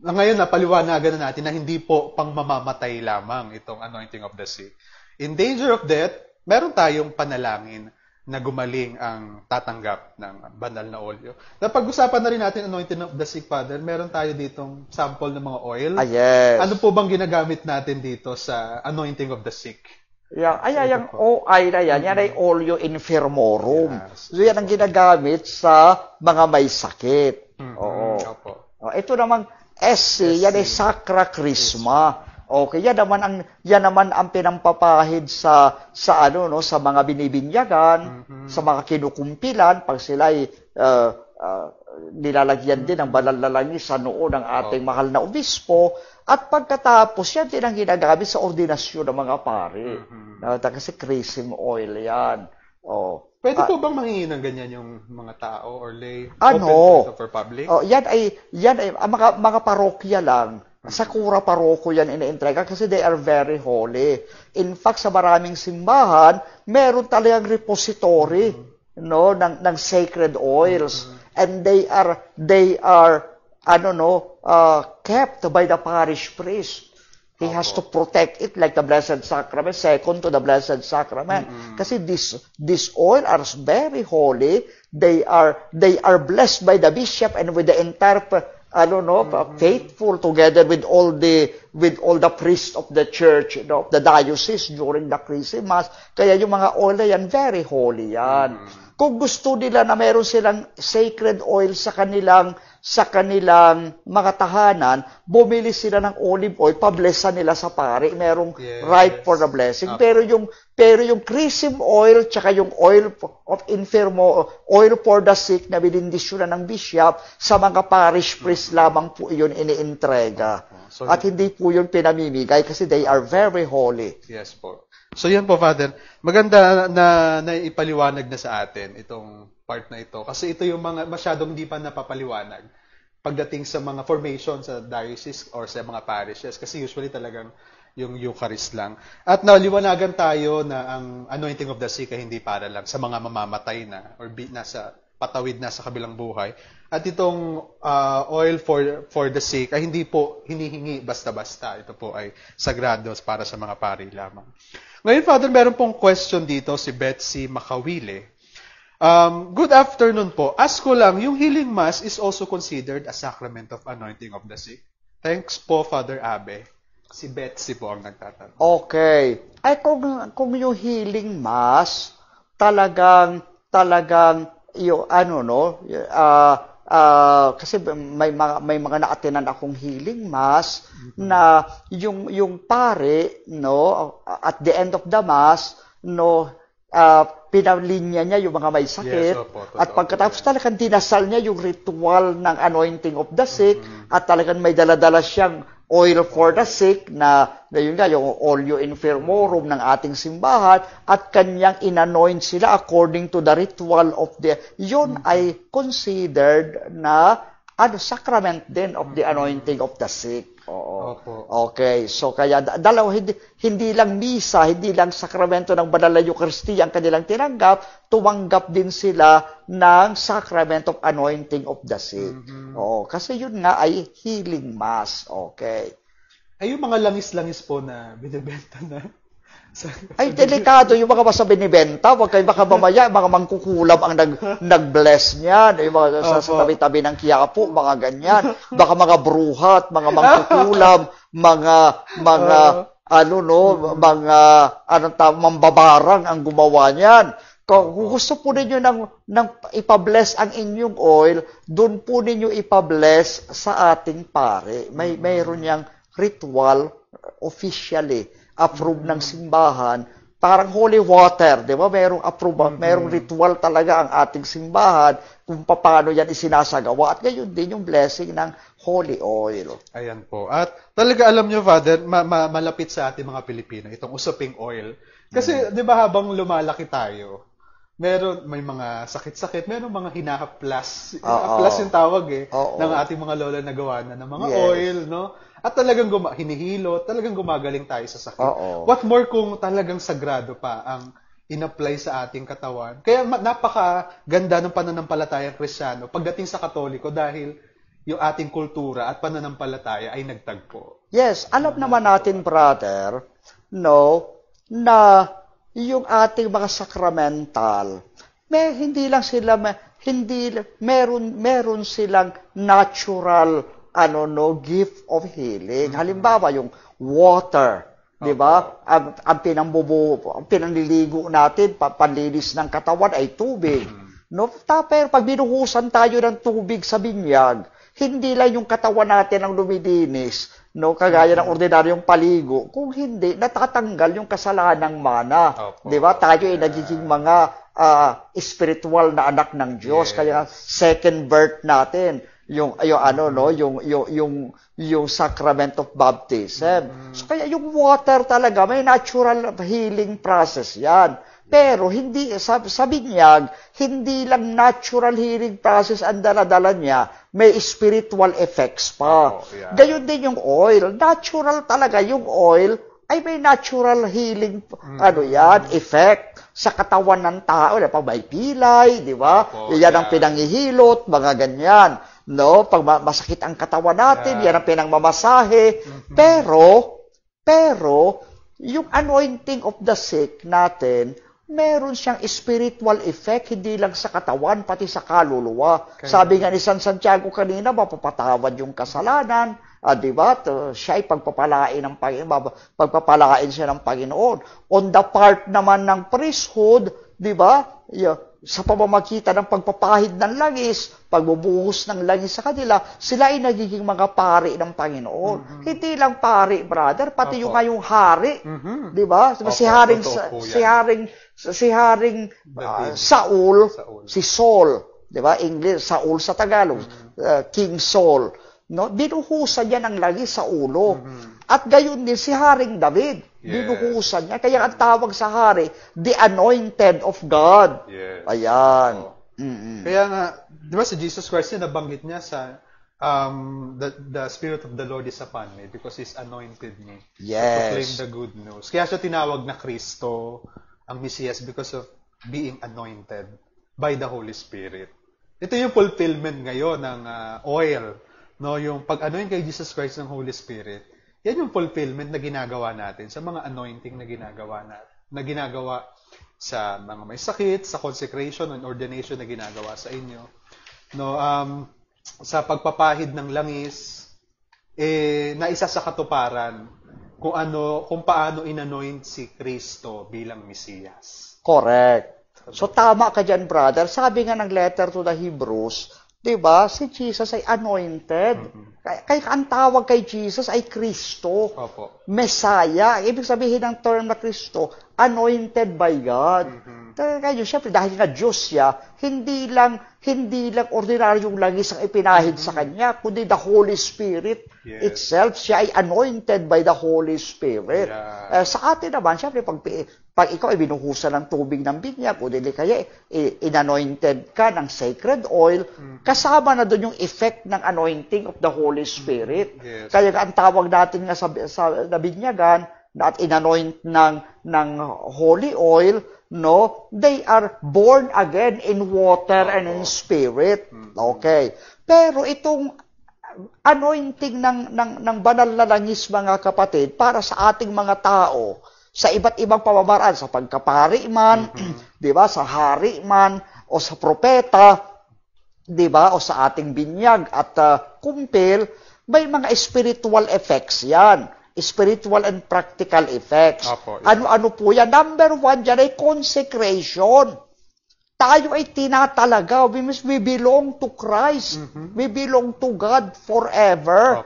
Speaker 1: ngayon napaliwanagan na natin na hindi po pang mamamatay lamang itong anointing of the sick. In danger of death, meron tayong panalangin na gumaling ang tatanggap ng banal na olyo. Napag-usapan na rin natin anointing of the sick, Father. Meron tayo ditong sample ng mga oil.
Speaker 2: Yes.
Speaker 1: Ano po bang ginagamit natin dito sa anointing of the sick?
Speaker 2: Yung OI na yan ay oleo infirmorum. Yes. So yan ang ginagamit sa mga may sakit. Oo. Ito naman, SC, yan ay Sacra Chrisma. Okay, yan naman ang pinampapahid sa mga binibinyagan, sa mga kinukumpilan pag sila ay nilalagyan din ng banal na langis sa noo ng ating mahal na obispo, at pagkatapos yan din ang ginagamit sa ordinasyon ng mga pari. Kasi chrism oil yan.
Speaker 1: Pwede po bang manghingi ng ganyan yung mga tao or lay?
Speaker 2: Ano?
Speaker 1: Open for public?
Speaker 2: Yan ay mga parokya lang. Sa Kura Paroko yan iniintrega kasi they are very holy. In fact, sa maraming simbahan, meron talagang repository ng sacred oils. And they are kept by the parish priest. He has to protect it like the Blessed Sacrament, second to the Blessed Sacrament. Kasi these oil are very holy. They are blessed by the bishop and with the entire faithful together with all the priests of the church, of the diocese during the Christmas. Kaya yung mga oil na yan, very holy yan. Kung gusto nila na meron silang sacred oil sa kanilang mga tahanan, bumili sila ng olive oil, pablessan nila sa pare, merong right for the blessing. Pero yung chrism oil, tsaka yung oil of infirmo, oil for the sick na binindisyon ng bishop, sa mga parish priest lamang po yun iniintrega. At hindi po yun pinamimigay kasi they are very holy.
Speaker 1: Yes po. So yan po, Father. Maganda na ipaliwanag na sa atin itong part na ito. Kasi ito yung mga masyadong di pa napapaliwanag pagdating sa mga formation sa diocese or sa mga parishes. Kasi usually talagang yung Eucharist lang. At naliwanagan tayo na ang anointing of the sick ay hindi para lang sa mga mamamatay na or nasa patawid na sa kabilang buhay. At itong oil for the sick ay hindi po hinihingi basta-basta. Ito po ay sagrado para sa mga pari lamang. Ngayon, Father, meron pong question dito si Betsy Makawile. Good afternoon po. Ask ko lang, yung healing mass is also considered a sacrament of anointing of the sick? Thanks po, Father Abe. Si Betsy po ang nagtatanong.
Speaker 2: Okay. Ay, kung yung healing mass, talagang, yung, kasi may mga naatinan akong healing mass na yung pare at the end of the mass pinalinya niya yung mga may sakit at pagkatapos talagang dinasal niya yung ritual ng anointing of the sick at talagang may daladala siyang oil for the sick na yun nga, yung oleo infirmorum ng ating simbahan at kanyang inanoint sila according to the ritual of yun ay considered na sacrament din of the anointing of the sick. Oo. Okay, so kaya hindi lang misa, hindi lang sakramento ng banal na Eucharistia ang kanilang tinanggap, tumanggap din sila ng sacrament of anointing of the sick. Oo, kasi yun nga ay healing mass. Okay.
Speaker 1: Ay, yung mga langis-langis po na binibenta na.
Speaker 2: Ay, delikado yung mga basta binibenta. Huwag kayo baka mamaya, mga mangkukulam ang nag-bless niyan. Yung mga sa tabi-tabi ng Quiapo, mga ganyan. Baka mga bruhat, mga mangkukulam, mga mambabarang ang gumawa niyan. Kung gusto po ninyo ng ipabless ang inyong oil, doon po ninyo ipabless sa ating pare. Mayroon niyang ritual officially approved ng simbahan, parang holy water, di ba? Merong ritual talaga ang ating simbahan kung paano yan isinasagawa. At ngayon din yung blessing ng holy oil.
Speaker 1: Ayan po. At talaga alam nyo, Father, malapit sa ating mga Pilipino, itong usaping oil. Kasi, di ba, habang lumalaki tayo, may mga sakit-sakit, meron mga hinahaplas. Hinahaplas yung tawag ng ating mga lola na gawa na ng mga oil, no? At talagang hinihilo, talagang gumagaling tayo sa sakit. What more kung talagang sagrado pa ang in-apply sa ating katawan. Kaya napakaganda ng pananampalatayang Kristiyano pagdating sa Katoliko dahil yung ating kultura at pananampalataya ay nagtagpo.
Speaker 2: Yes, alam naman natin, brother, na yung ating mga sacramental, meron silang natural gift of healing. Halimbawa, yung water, di ba? Ang pinanliligo natin, panlinis ng katawan ay tubig. Pero pag binuhusan tayo ng tubig sa binyag, hindi lang yung katawan natin ang lumidinis, kagaya ng ordinaryong paligo. Kung hindi, natatanggal yung kasalanang mana. Di ba? Tayo ay nagiging mga spiritual na anak ng Diyos. Kaya second birth natin yung sacrament of baptism. So kaya yung water talaga may natural healing process yan. Pero hindi sa binyag, hindi lang natural healing process ang dala-dala niya, may spiritual effects pa. Gayon din yung oil. Natural talaga yung oil ay may natural healing effect sa katawan ng tao. Pag may pilay, di ba? Yan ang pinangihilot, mga ganyan. No, pag masakit ang katawan natin, yan ang pinangmamasahe. Pero yung anointing of the sick natin, meron siyang spiritual effect, hindi lang sa katawan, pati sa kaluluwa. Sabi nga ni San Santiago kanina, mapapatawad yung kasalanan. Di ba? Siya ay pagpapalain siya ng Panginoon. On the part naman ng priesthood, di ba? Sa pamamagitan ng pagpapahid ng langis, pagbubuhos ng langis sa kanila, sila ay nagiging mga pari ng Panginoon. Hindi lang pari, brother, pati yung ngayong hari. Di ba? Si Haring Saul, si Saul, di ba? English, Saul sa Tagalog, King Saul. No, binuhusan niya ng langis sa ulo. At gayon din si Haring David, binuhusan niya. Kaya ang tawag sa hari, the anointed of God. Ayan.
Speaker 1: Kaya nga, di ba si Jesus Christ nabanggit niya sa the Spirit of the Lord is upon me because He's anointed me to proclaim the good news. Kaya siya tinawag na Kristo, ang Mesias, because of being anointed by the Holy Spirit. Ito yung fulfillment ngayon ng oil. No, yung pag-anoint kay Jesus Christ ng Holy Spirit, yan yung fulfillment na ginagawa natin sa mga anointing na ginagawa sa mga may sakit, sa consecration and ordination na ginagawa sa inyo. No, sa pagpapahid ng langis, na isa sa katuparan kung paano inanoint si Kristo bilang Mesiyas.
Speaker 2: Correct. So tama ka dyan, brother. Sabi nga ng letter to the Hebrews, diba, si Jesus ay anointed. Kaya ang tawag kay Jesus ay Kristo. Messiah. Ibig sabihin ng term na Kristo, anointed by God. Kaya syempre, dahil nga Diyos siya, hindi lang ordinaryong langis ang ipinahid sa Kanya, kundi the Holy Spirit itself. Siya ay anointed by the Holy Spirit. Sa atin naman, syempre, pag ikaw ay binuhusan ng tubig ng binyag, o dili kaya inanointed ka ng sacred oil, kasama na doon yung effect ng anointing of the Holy Spirit. Kaya ang tawag natin nga sa binyagan, at inanoint ng holy oil, no, they are born again in water and in spirit. Okay. Pero itong anointing ng banal na langis, mga kapatid, para sa ating mga tao, sa iba't ibang pamamaraan, sa pagkapari man, di ba, sa hari man, o sa propeta, di ba, o sa ating binyag at kumpil, may mga spiritual effects yan. Spiritual and practical effects. Ano-ano po yan? Number one dyan ay consecration. Tayo ay tinatalaga. We belong to Christ. We belong to God forever.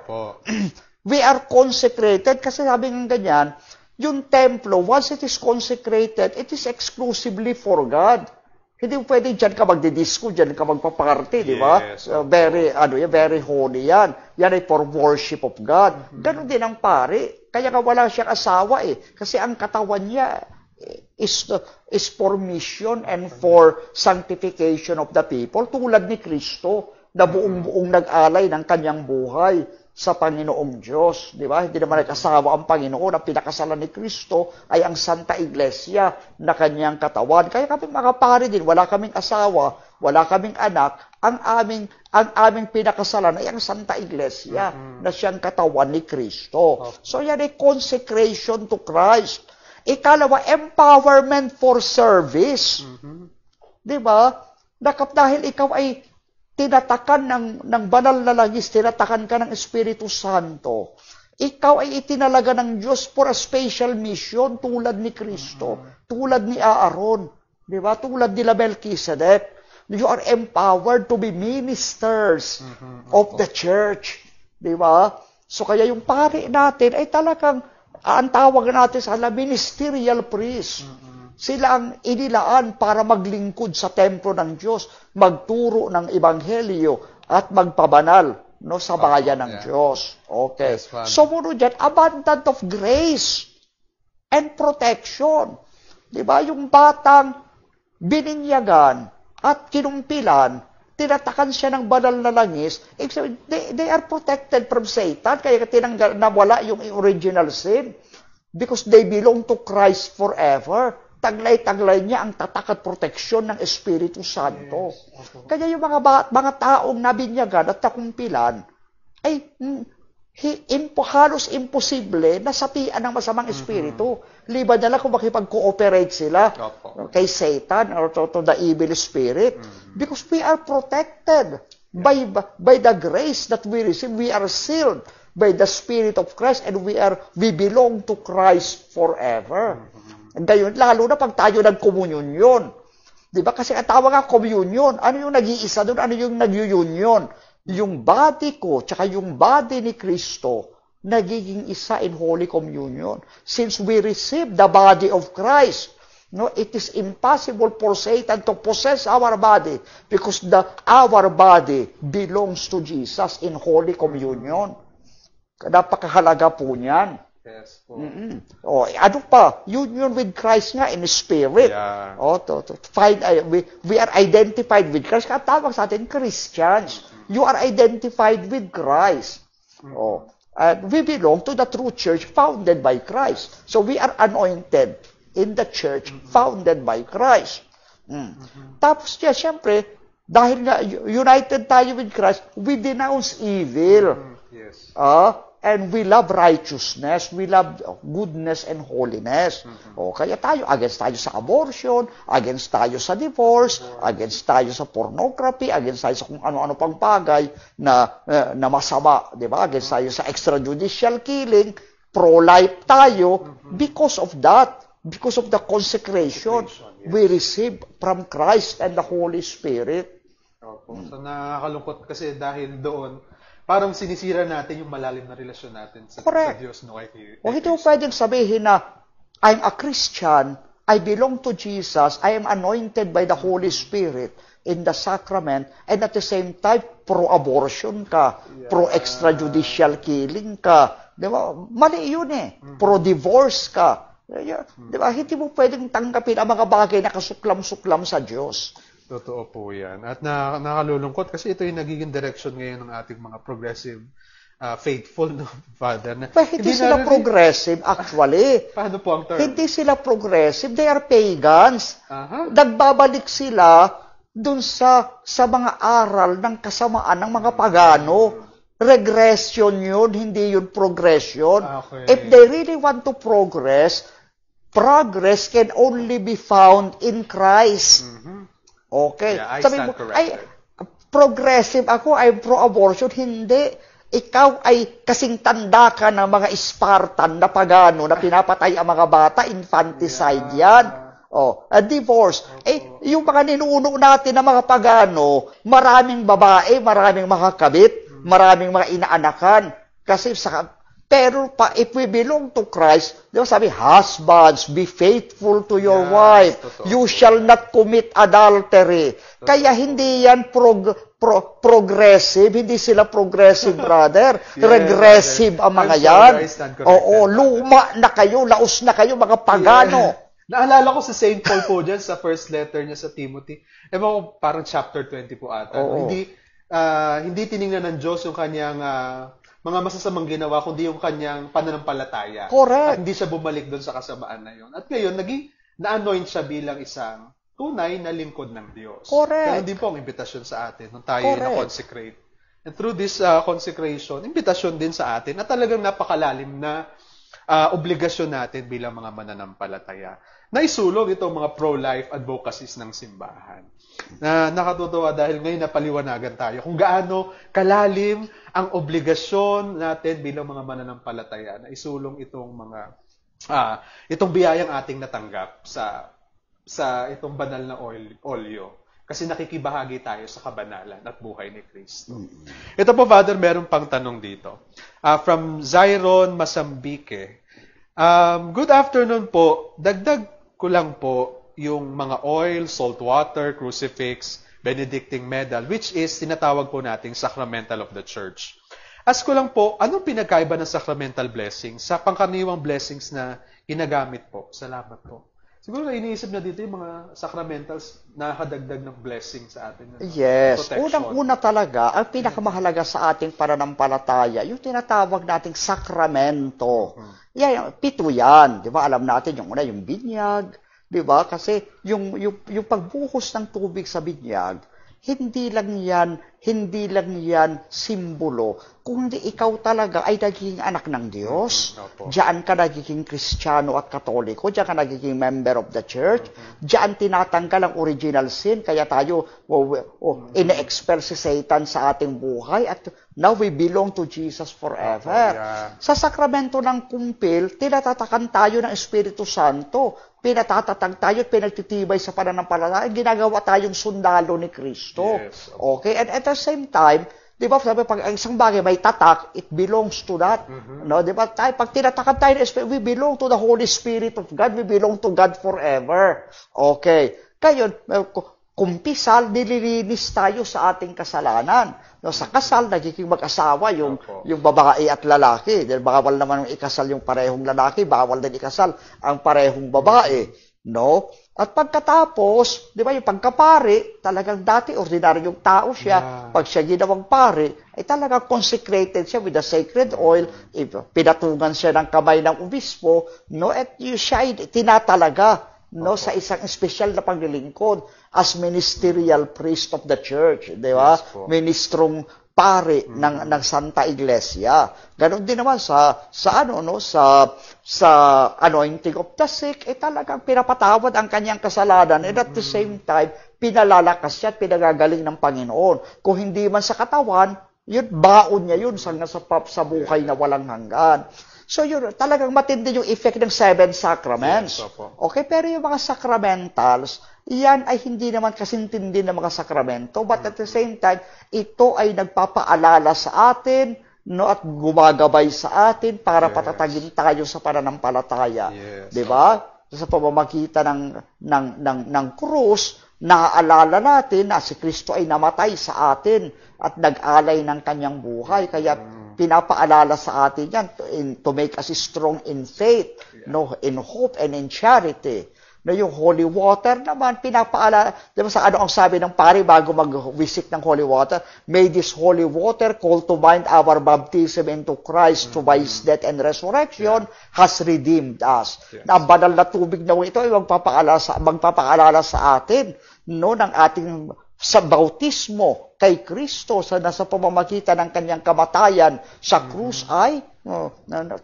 Speaker 2: We are consecrated. Kasi sabi ng ganyan, yung templo, once it is consecrated, it is exclusively for God. Hindi pwede dyan ka magdidisco, dyan ka magpaparty, di ba? Very holy yan. Yan ay for worship of God. Ganon din ang pari. Kaya nga wala siyang asawa Kasi ang katawan niya is for mission and for sanctification of the people. Tulad ni Kristo, na buong nag-alay ng kanyang buhay sa Panginoong Diyos. Di ba? Hindi naman nag-asawa ang Panginoon. Ang pinakasalan ni Kristo ay ang Santa Iglesia na kanyang katawan. Kaya kami mga pari din, wala kaming asawa, wala kaming anak. Ang aming pinakasalan ay ang Santa Iglesia na siyang katawan ni Kristo. So yan ay consecration to Christ. Ikalawa, empowerment for service. Di ba? Dahil ikaw ay tinatakan ng banal na langis, tinatakan ka ng Espiritu Santo. Ikaw ay itinalaga ng Diyos for a special mission tulad ni Kristo, tulad ni Aaron, di ba? Tulad ni Melchizedek. You are empowered to be ministers of the church, di ba? So kaya yung pari natin ay talagang, ang tawag natin sa ministerial priest. Sila ang inilaan para maglingkod sa templo ng Diyos, magturo ng ebanghelyo at magpabanal sa bayan ng Diyos. Okay. So muna dyan, abundant of grace and protection. Di ba? Yung batang bininyagan at kinumpilan, tinatakan siya ng banal na langis, they are protected from Satan, kaya nawala yung original sin. Because they belong to Christ forever. Taglay-taglay niya ang tatak at proteksyon ng Espiritu Santo.
Speaker 1: Yes.
Speaker 2: Kaya yung mga taong nabinyagan at nakumpilan, ay halos imposible na sapian ng masamang espiritu. Liban na lang kung makipag-cooperate sila kay Satan or to the evil spirit. Because we are protected by the grace that we receive. We are sealed by the Spirit of Christ and we belong to Christ forever. Ngayon, lalo na pag tayo nag-communion yun. Diba? Kasi ang tawag nga communion. Ano yung nag-iisa doon? Ano yung nag-union? Yung body ko, tsaka yung body ni Kristo, nagiging isa in Holy Communion. Since we receive the body of Christ, no, it is impossible for Satan to possess our body because our body belongs to Jesus in Holy Communion. Napakahalaga po niyan.
Speaker 1: Yes po.
Speaker 2: Ano pa? Union with Christ nga in spirit.
Speaker 1: Yeah.
Speaker 2: We are identified with Christ. Kaya tawag sa atin, Christians. You are identified with Christ. We belong to the true church founded by Christ. So we are anointed in the church founded by Christ. Tapos siya, siyempre, dahil nga united tayo with Christ, we denounce evil.
Speaker 1: Yes.
Speaker 2: And we love righteousness, we love goodness and holiness. Kaya against tayo sa abortion, against tayo sa divorce, against tayo sa pornography, against tayo sa kung ano-ano pang bagay na masama, di ba? Against tayo sa extrajudicial killing, pro-life tayo, because of that, because of the consecration we receive from Christ and the Holy Spirit.
Speaker 1: So nakakalungkot kasi dahil doon, parang sinisira natin yung malalim na relasyon natin sa Diyos. No?
Speaker 2: Hindi mo pwedeng sabihin na, I'm a Christian, I belong to Jesus, I am anointed by the Holy Spirit in the sacrament, and at the same time, pro-abortion ka, pro-extrajudicial killing ka. Di ba? Mali yun Pro-divorce ka. Di ba? Hindi mo pwedeng tanggapin ang mga bagay na kasuklam-suklam sa Diyos.
Speaker 1: Totoo po yan. At nakalulungkot kasi ito yung nagiging direction ngayon ng ating mga progressive, faithful, no, Father.
Speaker 2: Hindi sila progressive, actually.
Speaker 1: Paano po ang term?
Speaker 2: Hindi sila progressive. They are pagans. Nagbabalik sila dun sa mga aral ng kasamaan ng mga pagano. Regression yun, hindi yun progression.
Speaker 1: Okay.
Speaker 2: If they really want to progress can only be found in Christ. Okay.
Speaker 1: Yeah,
Speaker 2: Sabi mo, progressive ako, I'm pro-abortion. Hindi. Ikaw ay kasing tanda ka ng mga Spartan na pagano na pinapatay ang mga bata, infanticide yan. A divorce. Yung mga ninuno natin na mga pagano, maraming babae, maraming mga kabit, maraming mga inaanakan. Pero if we belong to Christ, di ba sabi, husbands, be faithful to your wife. You shall not commit adultery. Kaya hindi yan progressive, hindi sila progressive, brother. Regressive ang mga yan. Luma na kayo, laos na kayo, mga pagano.
Speaker 1: Naalala ko sa St. Paul po dyan, sa first letter niya sa Timothy. Ewan ko, parang chapter 20 po ata. Hindi tiningnan ng Diyos yung kanyang mga masasamang ginawa, kundi yung kanyang pananampalataya.
Speaker 2: Correct.
Speaker 1: At hindi siya bumalik doon sa kasamaan na yun. At ngayon, na-anoint siya bilang isang tunay na lingkod ng Diyos.
Speaker 2: Correct.
Speaker 1: Kaya din po ang imbitasyon sa atin nung tayo na-consecrate. And through this consecration, imbitasyon din sa atin na talagang napakalalim na obligasyon natin bilang mga mananampalataya. Naisulong itong mga pro-life advocacies ng simbahan. Na nakatutuwa dahil ngayon napaliwanagan tayo kung gaano kalalim ang obligasyon natin bilang mga mananampalataya na isulong itong itong biyayang ating natanggap sa itong banal na olyo. Kasi nakikibahagi tayo sa kabanalan at buhay ni Kristo. Ito po, Father, meron pang tanong dito. From Zyron Masambike. Good afternoon po. Dagdag ko lang po yung mga oil, salt water, crucifix, Benedictine medal, which is tinatawag po nating sacramental of the church. Ask ko lang po, anong pinagkaiba ng sacramental blessings sa pangkaraniwang blessings na ginagamit po? Salamat po. Siguro iniisip niya dito yung mga sacramentals na nakadagdag ng blessing sa atin.
Speaker 2: Yes.
Speaker 1: Protection.
Speaker 2: Unang-una talaga, ang pinakamahalaga sa ating pananampalataya, yung tinatawag nating sakramento. Yan, 7 yan. Di ba? Alam natin yung una, yung binyag. Di ba? Kasi yung pagbuhos ng tubig sa binyag, hindi lang yan simbolo, kundi ikaw talaga ay nagiging anak ng Diyos. Diyan ka nagiging Kristiyano at Katoliko, diyan ka nagiging member of the church, diyan tinatanggal ang original sin, kaya tayo ine-expel si Satan sa ating buhay at now we belong to Jesus forever. Sa sakramento ng kumpil, tinatatakan tayo ng Espiritu Santo, pinatatatag tayo at pinagtitibay sa pananampalataya, ginagawa tayong sundalo ni Kristo.
Speaker 1: Yes.
Speaker 2: Okay? And at the same time, di ba, sabi, pag ang isang bagay may tatak, it belongs to that. No? Di ba, pag tinatakan tayo ng Spirit, we belong to the Holy Spirit of God, we belong to God forever. Okay. Kayon, kumpisal, nililinis tayo sa ating kasalanan. No, sa kasal, nagiging mag-asawa yung babae at lalaki. Dahil bawal naman ikasal yung parehong lalaki, bawal din ikasal ang parehong babae. No? At pagkatapos, di ba, yung pagkapari, talagang dati, ordinaryong tao siya. Pag siya ginawang pari, ay talagang consecrated siya with the sacred oil. Pinatungan siya ng kamay ng obispo, no? At siya ay tinatalaga, no, sa isang espesyal na paglilingkod as ministerial priest of the church, di ba? Yes, ministrong pari ng Santa Iglesia. Ganon din naman sa anointing of the sick, talagang pinapatawad ang kanyang kasalanan and at the same time pinalalakas siya at pinagagaling ng Panginoon. Kung hindi man sa katawan, yun baon niya yun sa buhay na walang hanggan. So yun, talagang matindi yung effect ng 7 sacraments.
Speaker 1: Yes,
Speaker 2: okay, pero yung mga sacramentals, yan ay hindi naman kasintindi ng mga sakramento, but at the same time, ito ay nagpapaalala sa atin, no, at gumagabay sa atin para patatagin tayo sa pananampalataya.
Speaker 1: Yes.
Speaker 2: 'Di ba? Sa pamamagitan ng krus, naaalala natin na si Kristo ay namatay sa atin at nag-alay ng kanyang buhay. Kaya pinapaalala sa atin yan to make us strong in faith, no, in hope and in charity. No, yung holy water naman, pinapaalala, di ba sa ang sabi ng pari bago mag-visit ng holy water, may this holy water call to mind our baptism into Christ to by His death and resurrection has redeemed us. Na ang banal na tubig na ito ay magpapaalala sa atin, no, ng ating sa bautismo kay Kristo nasa pamamagitan ng kanyang kamatayan sa krus ay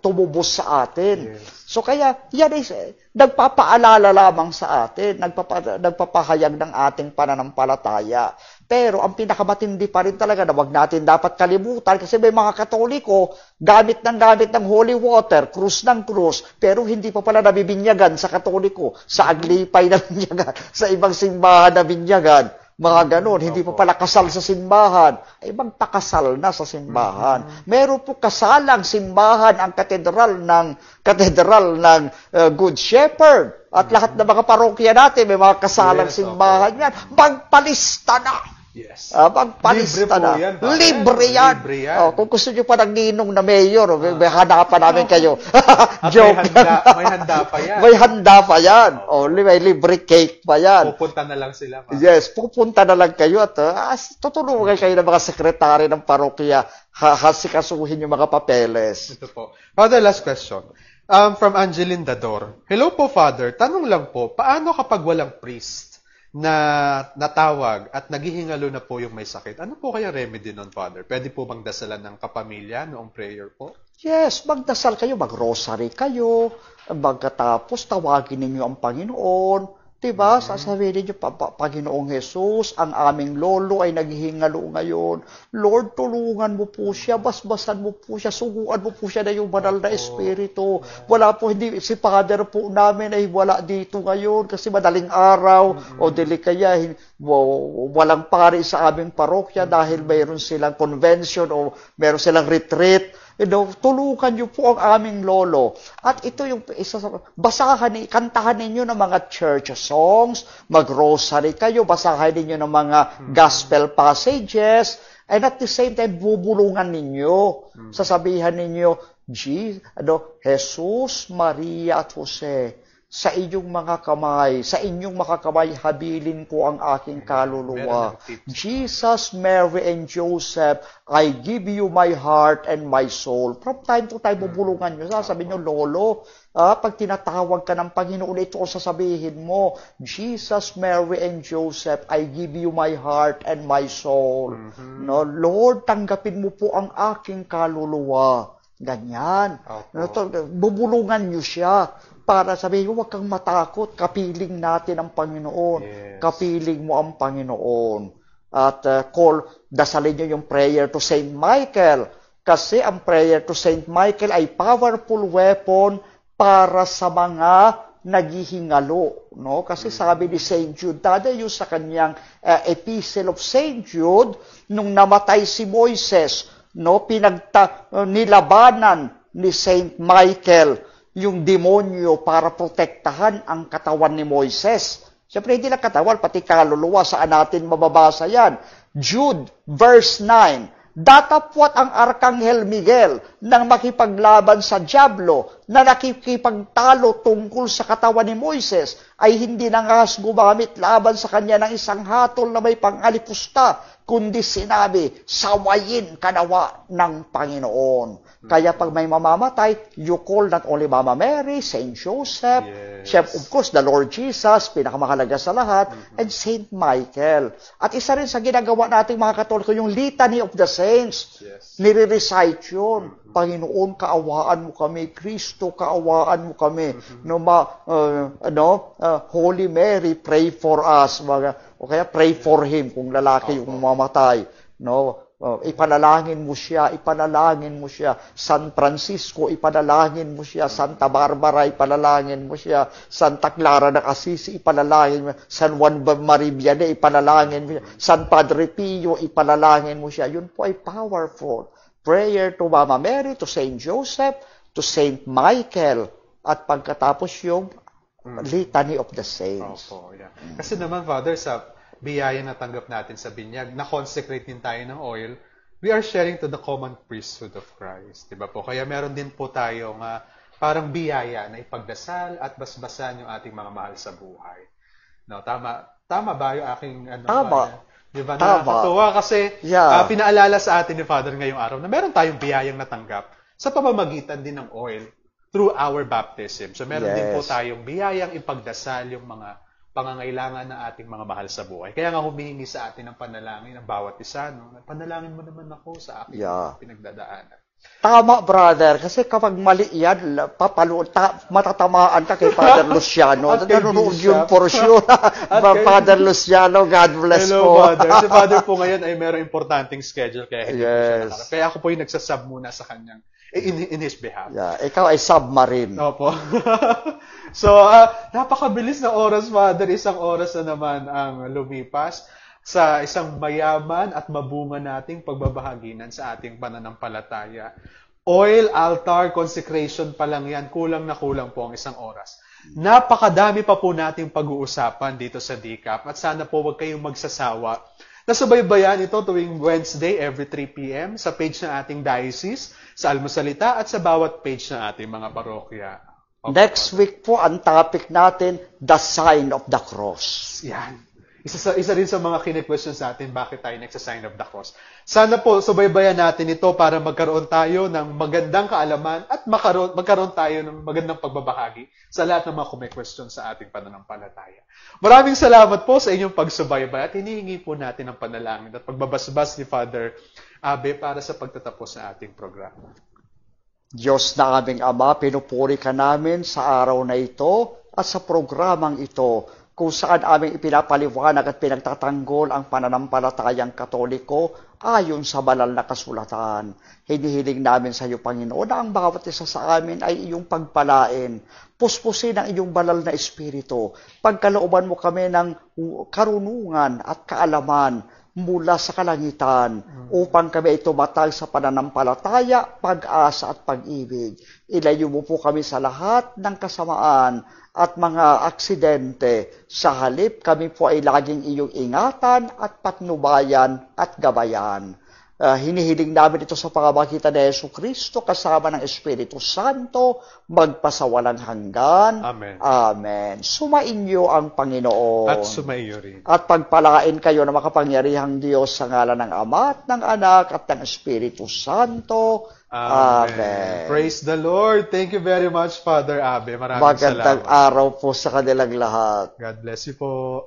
Speaker 2: tumubos sa atin. Yes. So kaya yan ay nagpapaalala lamang sa atin, nagpapahayag ng ating pananampalataya. Pero ang pinakamatindi pa rin talaga na wag natin dapat kalimutan kasi may mga Katoliko gamit ng holy water, krus ng krus, pero hindi pa pala nabibinyagan sa Katoliko, sa Aglipay na binyagan, sa ibang simbahan na binyagan. Mga ganon, hindi pa pala kasal sa simbahan, ay magpakasal na sa simbahan. Meron po kasalang simbahan ang katedral ng Good Shepherd. At lahat ng mga parokya natin, may mga kasalang simbahan yan. Magpalista na!
Speaker 1: Yes.
Speaker 2: Magpalista na. Libre yan. Kung gusto nyo pa ng ninong na mayor, may hanapan namin kayo. Joke.
Speaker 1: May handa pa yan.
Speaker 2: May handa pa yan. May libre cake pa yan.
Speaker 1: Pupunta na lang sila.
Speaker 2: Yes, pupunta na lang kayo at tutulungan kayo ng mga sekretary ng parokya hasikasuhin yung mga papeles.
Speaker 1: Ito po. Father, last question. From Angeline Dador. Hello po, Father. Tanong lang po, paano kapag walang priest na natawag at naghihingalo na po yung may sakit? Ano po kaya remedy nun, Father? Pwede po bang dasalan ng kapamilya noong prayer po?
Speaker 2: Yes, magdasal kayo, mag-rosary kayo, pagkatapos tawagin ninyo ang Panginoon. Diba? Sasabihin niyo, Panginoong Jesus, ang aming lolo ay naghihingalo ngayon. Lord, tulungan mo po siya, basbasan mo po siya, suguan mo po siya na yung banal na espiritu. Wala po, si Father po namin ay wala dito ngayon kasi madaling araw o dili kaya walang pari sa aming parokya dahil mayroon silang convention o mayroon silang retreat. Tulungan niyo po ang aming lolo. At ito yung isa sa kantahan ninyo ng mga church songs, mag-rosary kayo, basahan ninyo ng mga gospel passages, and at the same time, bubulungan ninyo. Sasabihan ninyo, Jesus, Maria at Jose, sa inyong mga kamay, sa inyong mga kamay, habilin ko ang aking kaluluwa. Jesus, Mary, and Joseph, I give you my heart and my soul. From time to time, bubulungan nyo. Sasabihin nyo, Lolo, pag tinatawag ka ng Panginoon, ito ang sasabihin mo, Jesus, Mary, and Joseph, I give you my heart and my soul. No, Lord, tanggapin mo po ang aking kaluluwa. Ganyan. Bubulungan nyo siya para sabihin mo, huwag kang matakot, kapiling natin ang Panginoon.
Speaker 1: Yes.
Speaker 2: Kapiling mo ang Panginoon. At dasalin nyo yung prayer to Saint Michael. Kasi ang prayer to Saint Michael ay powerful weapon para sa mga naghihingalo. No? Kasi sabi ni Saint Jude, dadayo sa kanyang Epistle of Saint Jude, nung namatay si Moises, no, nilabanan ni Saint Michael yung demonyo para protektahan ang katawan ni Moises. Siyempre, hindi lang katawan, pati kaluluwa. Saan natin mababasa yan? Jude, verse 9. Datapwat ang Arkanghel Miguel nang makipaglaban sa Diablo na nakikipagtalo tungkol sa katawan ni Moises ay hindi nangas gumamit laban sa kanya ng isang hatol na may pangalipusta, kundi sinabi, sawayin kanawa ng Panginoon. Kaya pag may mamamatay, you call not only Mama Mary, Saint Joseph, of course, the Lord Jesus, pinakamahalaga sa lahat, and Saint Michael. At isa rin sa ginagawa nating mga Katoliko, yung Litany of the Saints. Nire-recite yun. Panginoon, kaawaan mo kami. Kristo, kaawaan mo kami. Holy Mary, pray for us. O kaya pray for him kung lalaki yung mamatay. No? Ipanalangin mo siya, ipanalangin mo siya. San Francisco, ipanalangin mo siya. Santa Barbara, ipanalangin mo siya. Santa Clara de Assisi, ipanalangin mo siya. San Juan Maribiane, ipanalangin mo siya. San Padre Pio, ipanalangin mo siya. Yun po ay powerful. Prayer to Mama Mary, to Saint Joseph, to Saint Michael. At pagkatapos yung Litany of the Saints.
Speaker 1: Kasi naman, Father, sa biyaya na tanggap natin sa binyag, na-consecrate din tayo ng oil, we are sharing to the common priesthood of Christ. Diba po? Kaya meron din po tayong parang biyaya na ipagdasal at basbasan yung ating mga mahal sa buhay. No, tama ba yung aking
Speaker 2: Tama.
Speaker 1: Diba? Nakakatuwa kasi pinaalala sa atin ni Father ngayong araw na meron tayong biyayang natanggap sa pamamagitan din ng oil through our baptism. So meron din po tayong biyayang ipagdasal yung mga pangangailangan ng ating mga mahal sa buhay. Kaya nga humihingi sa atin ng panalangin ng bawat isa. No? Panalangin mo naman ako sa aking pinagdadaanan.
Speaker 2: Tama, brother. Kasi kapag mali yan, matatamaan ka kay Father Luciano. Nanonood yun for sure. Father Luciano, God bless
Speaker 1: po. Hello, Father. Si Father po ngayon ay merong importanteng schedule. Kaya hindi po siya nakaka. Kaya ako po yung nagsasub muna sa kanyang in his behalf.
Speaker 2: Ikaw ay submarine.
Speaker 1: Opo. So, napakabilis na oras, Father. Isang oras na naman ang lumipas sa isang mayaman at mabunga nating pagbabahaginan sa ating pananampalataya. Oil, altar, consecration pa lang yan. Kulang na kulang po ang isang oras. Napakadami pa po nating pag-uusapan dito sa DCAP at sana po huwag kayong magsasawa. Nasubaybayan ito tuwing Wednesday every 3 p.m. sa page ng ating diocese, sa Almusalita at sa bawat page ng ating mga parokya.
Speaker 2: Next week po, ang topic natin, the sign of the cross.
Speaker 1: Yan. Isa rin sa mga kine-questions natin, bakit tayo nagsa-sign of the cross. Sana po, subaybayan natin ito para magkaroon tayo ng magandang kaalaman at magkaroon tayo ng magandang pagbabahagi sa lahat ng mga kume-questions sa ating pananampalataya. Maraming salamat po sa inyong pagsubaybay at hinihingi po natin ang panalangin at pagbabasbas ni Father Abe para sa pagtatapos ng ating programa.
Speaker 2: Diyos na aming Ama, pinupuri ka namin sa araw na ito at sa programang ito kung saan aming ipinapaliwanag at pinagtatanggol ang pananampalatayang Katoliko ayon sa banal na kasulatan. Hinihiling namin sa iyo, Panginoon, na ang bawat isa sa amin ay iyong pagpalain. Puspusin ang iyong banal na espiritu. Pagkalooban mo kami ng karunungan at kaalaman mula sa kalangitan upang kami ay tumatag sa pananampalataya, pag-asa at pag-ibig. Ilayo mo po kami sa lahat ng kasamaan at mga aksidente. Sa halip, kami po ay laging iyong ingatan at patnubayan at gabayan. Hinihiling namin ito sa pangamagitan ni Yesu Kristo kasama ng Espiritu Santo, magpasawalang hanggan.
Speaker 1: Amen.
Speaker 2: Amen. Sumainyo ang Panginoon.
Speaker 1: At sumaiyo rin.
Speaker 2: At pagpalain kayo ng makapangyarihang Diyos sa ngalan ng Ama at ng Anak at ng Espiritu Santo. Amen.
Speaker 1: Praise the Lord. Thank you very much, Father Abe. Maraming
Speaker 2: Magandang
Speaker 1: salamat.
Speaker 2: araw po sa kanilang lahat.
Speaker 1: God bless you po.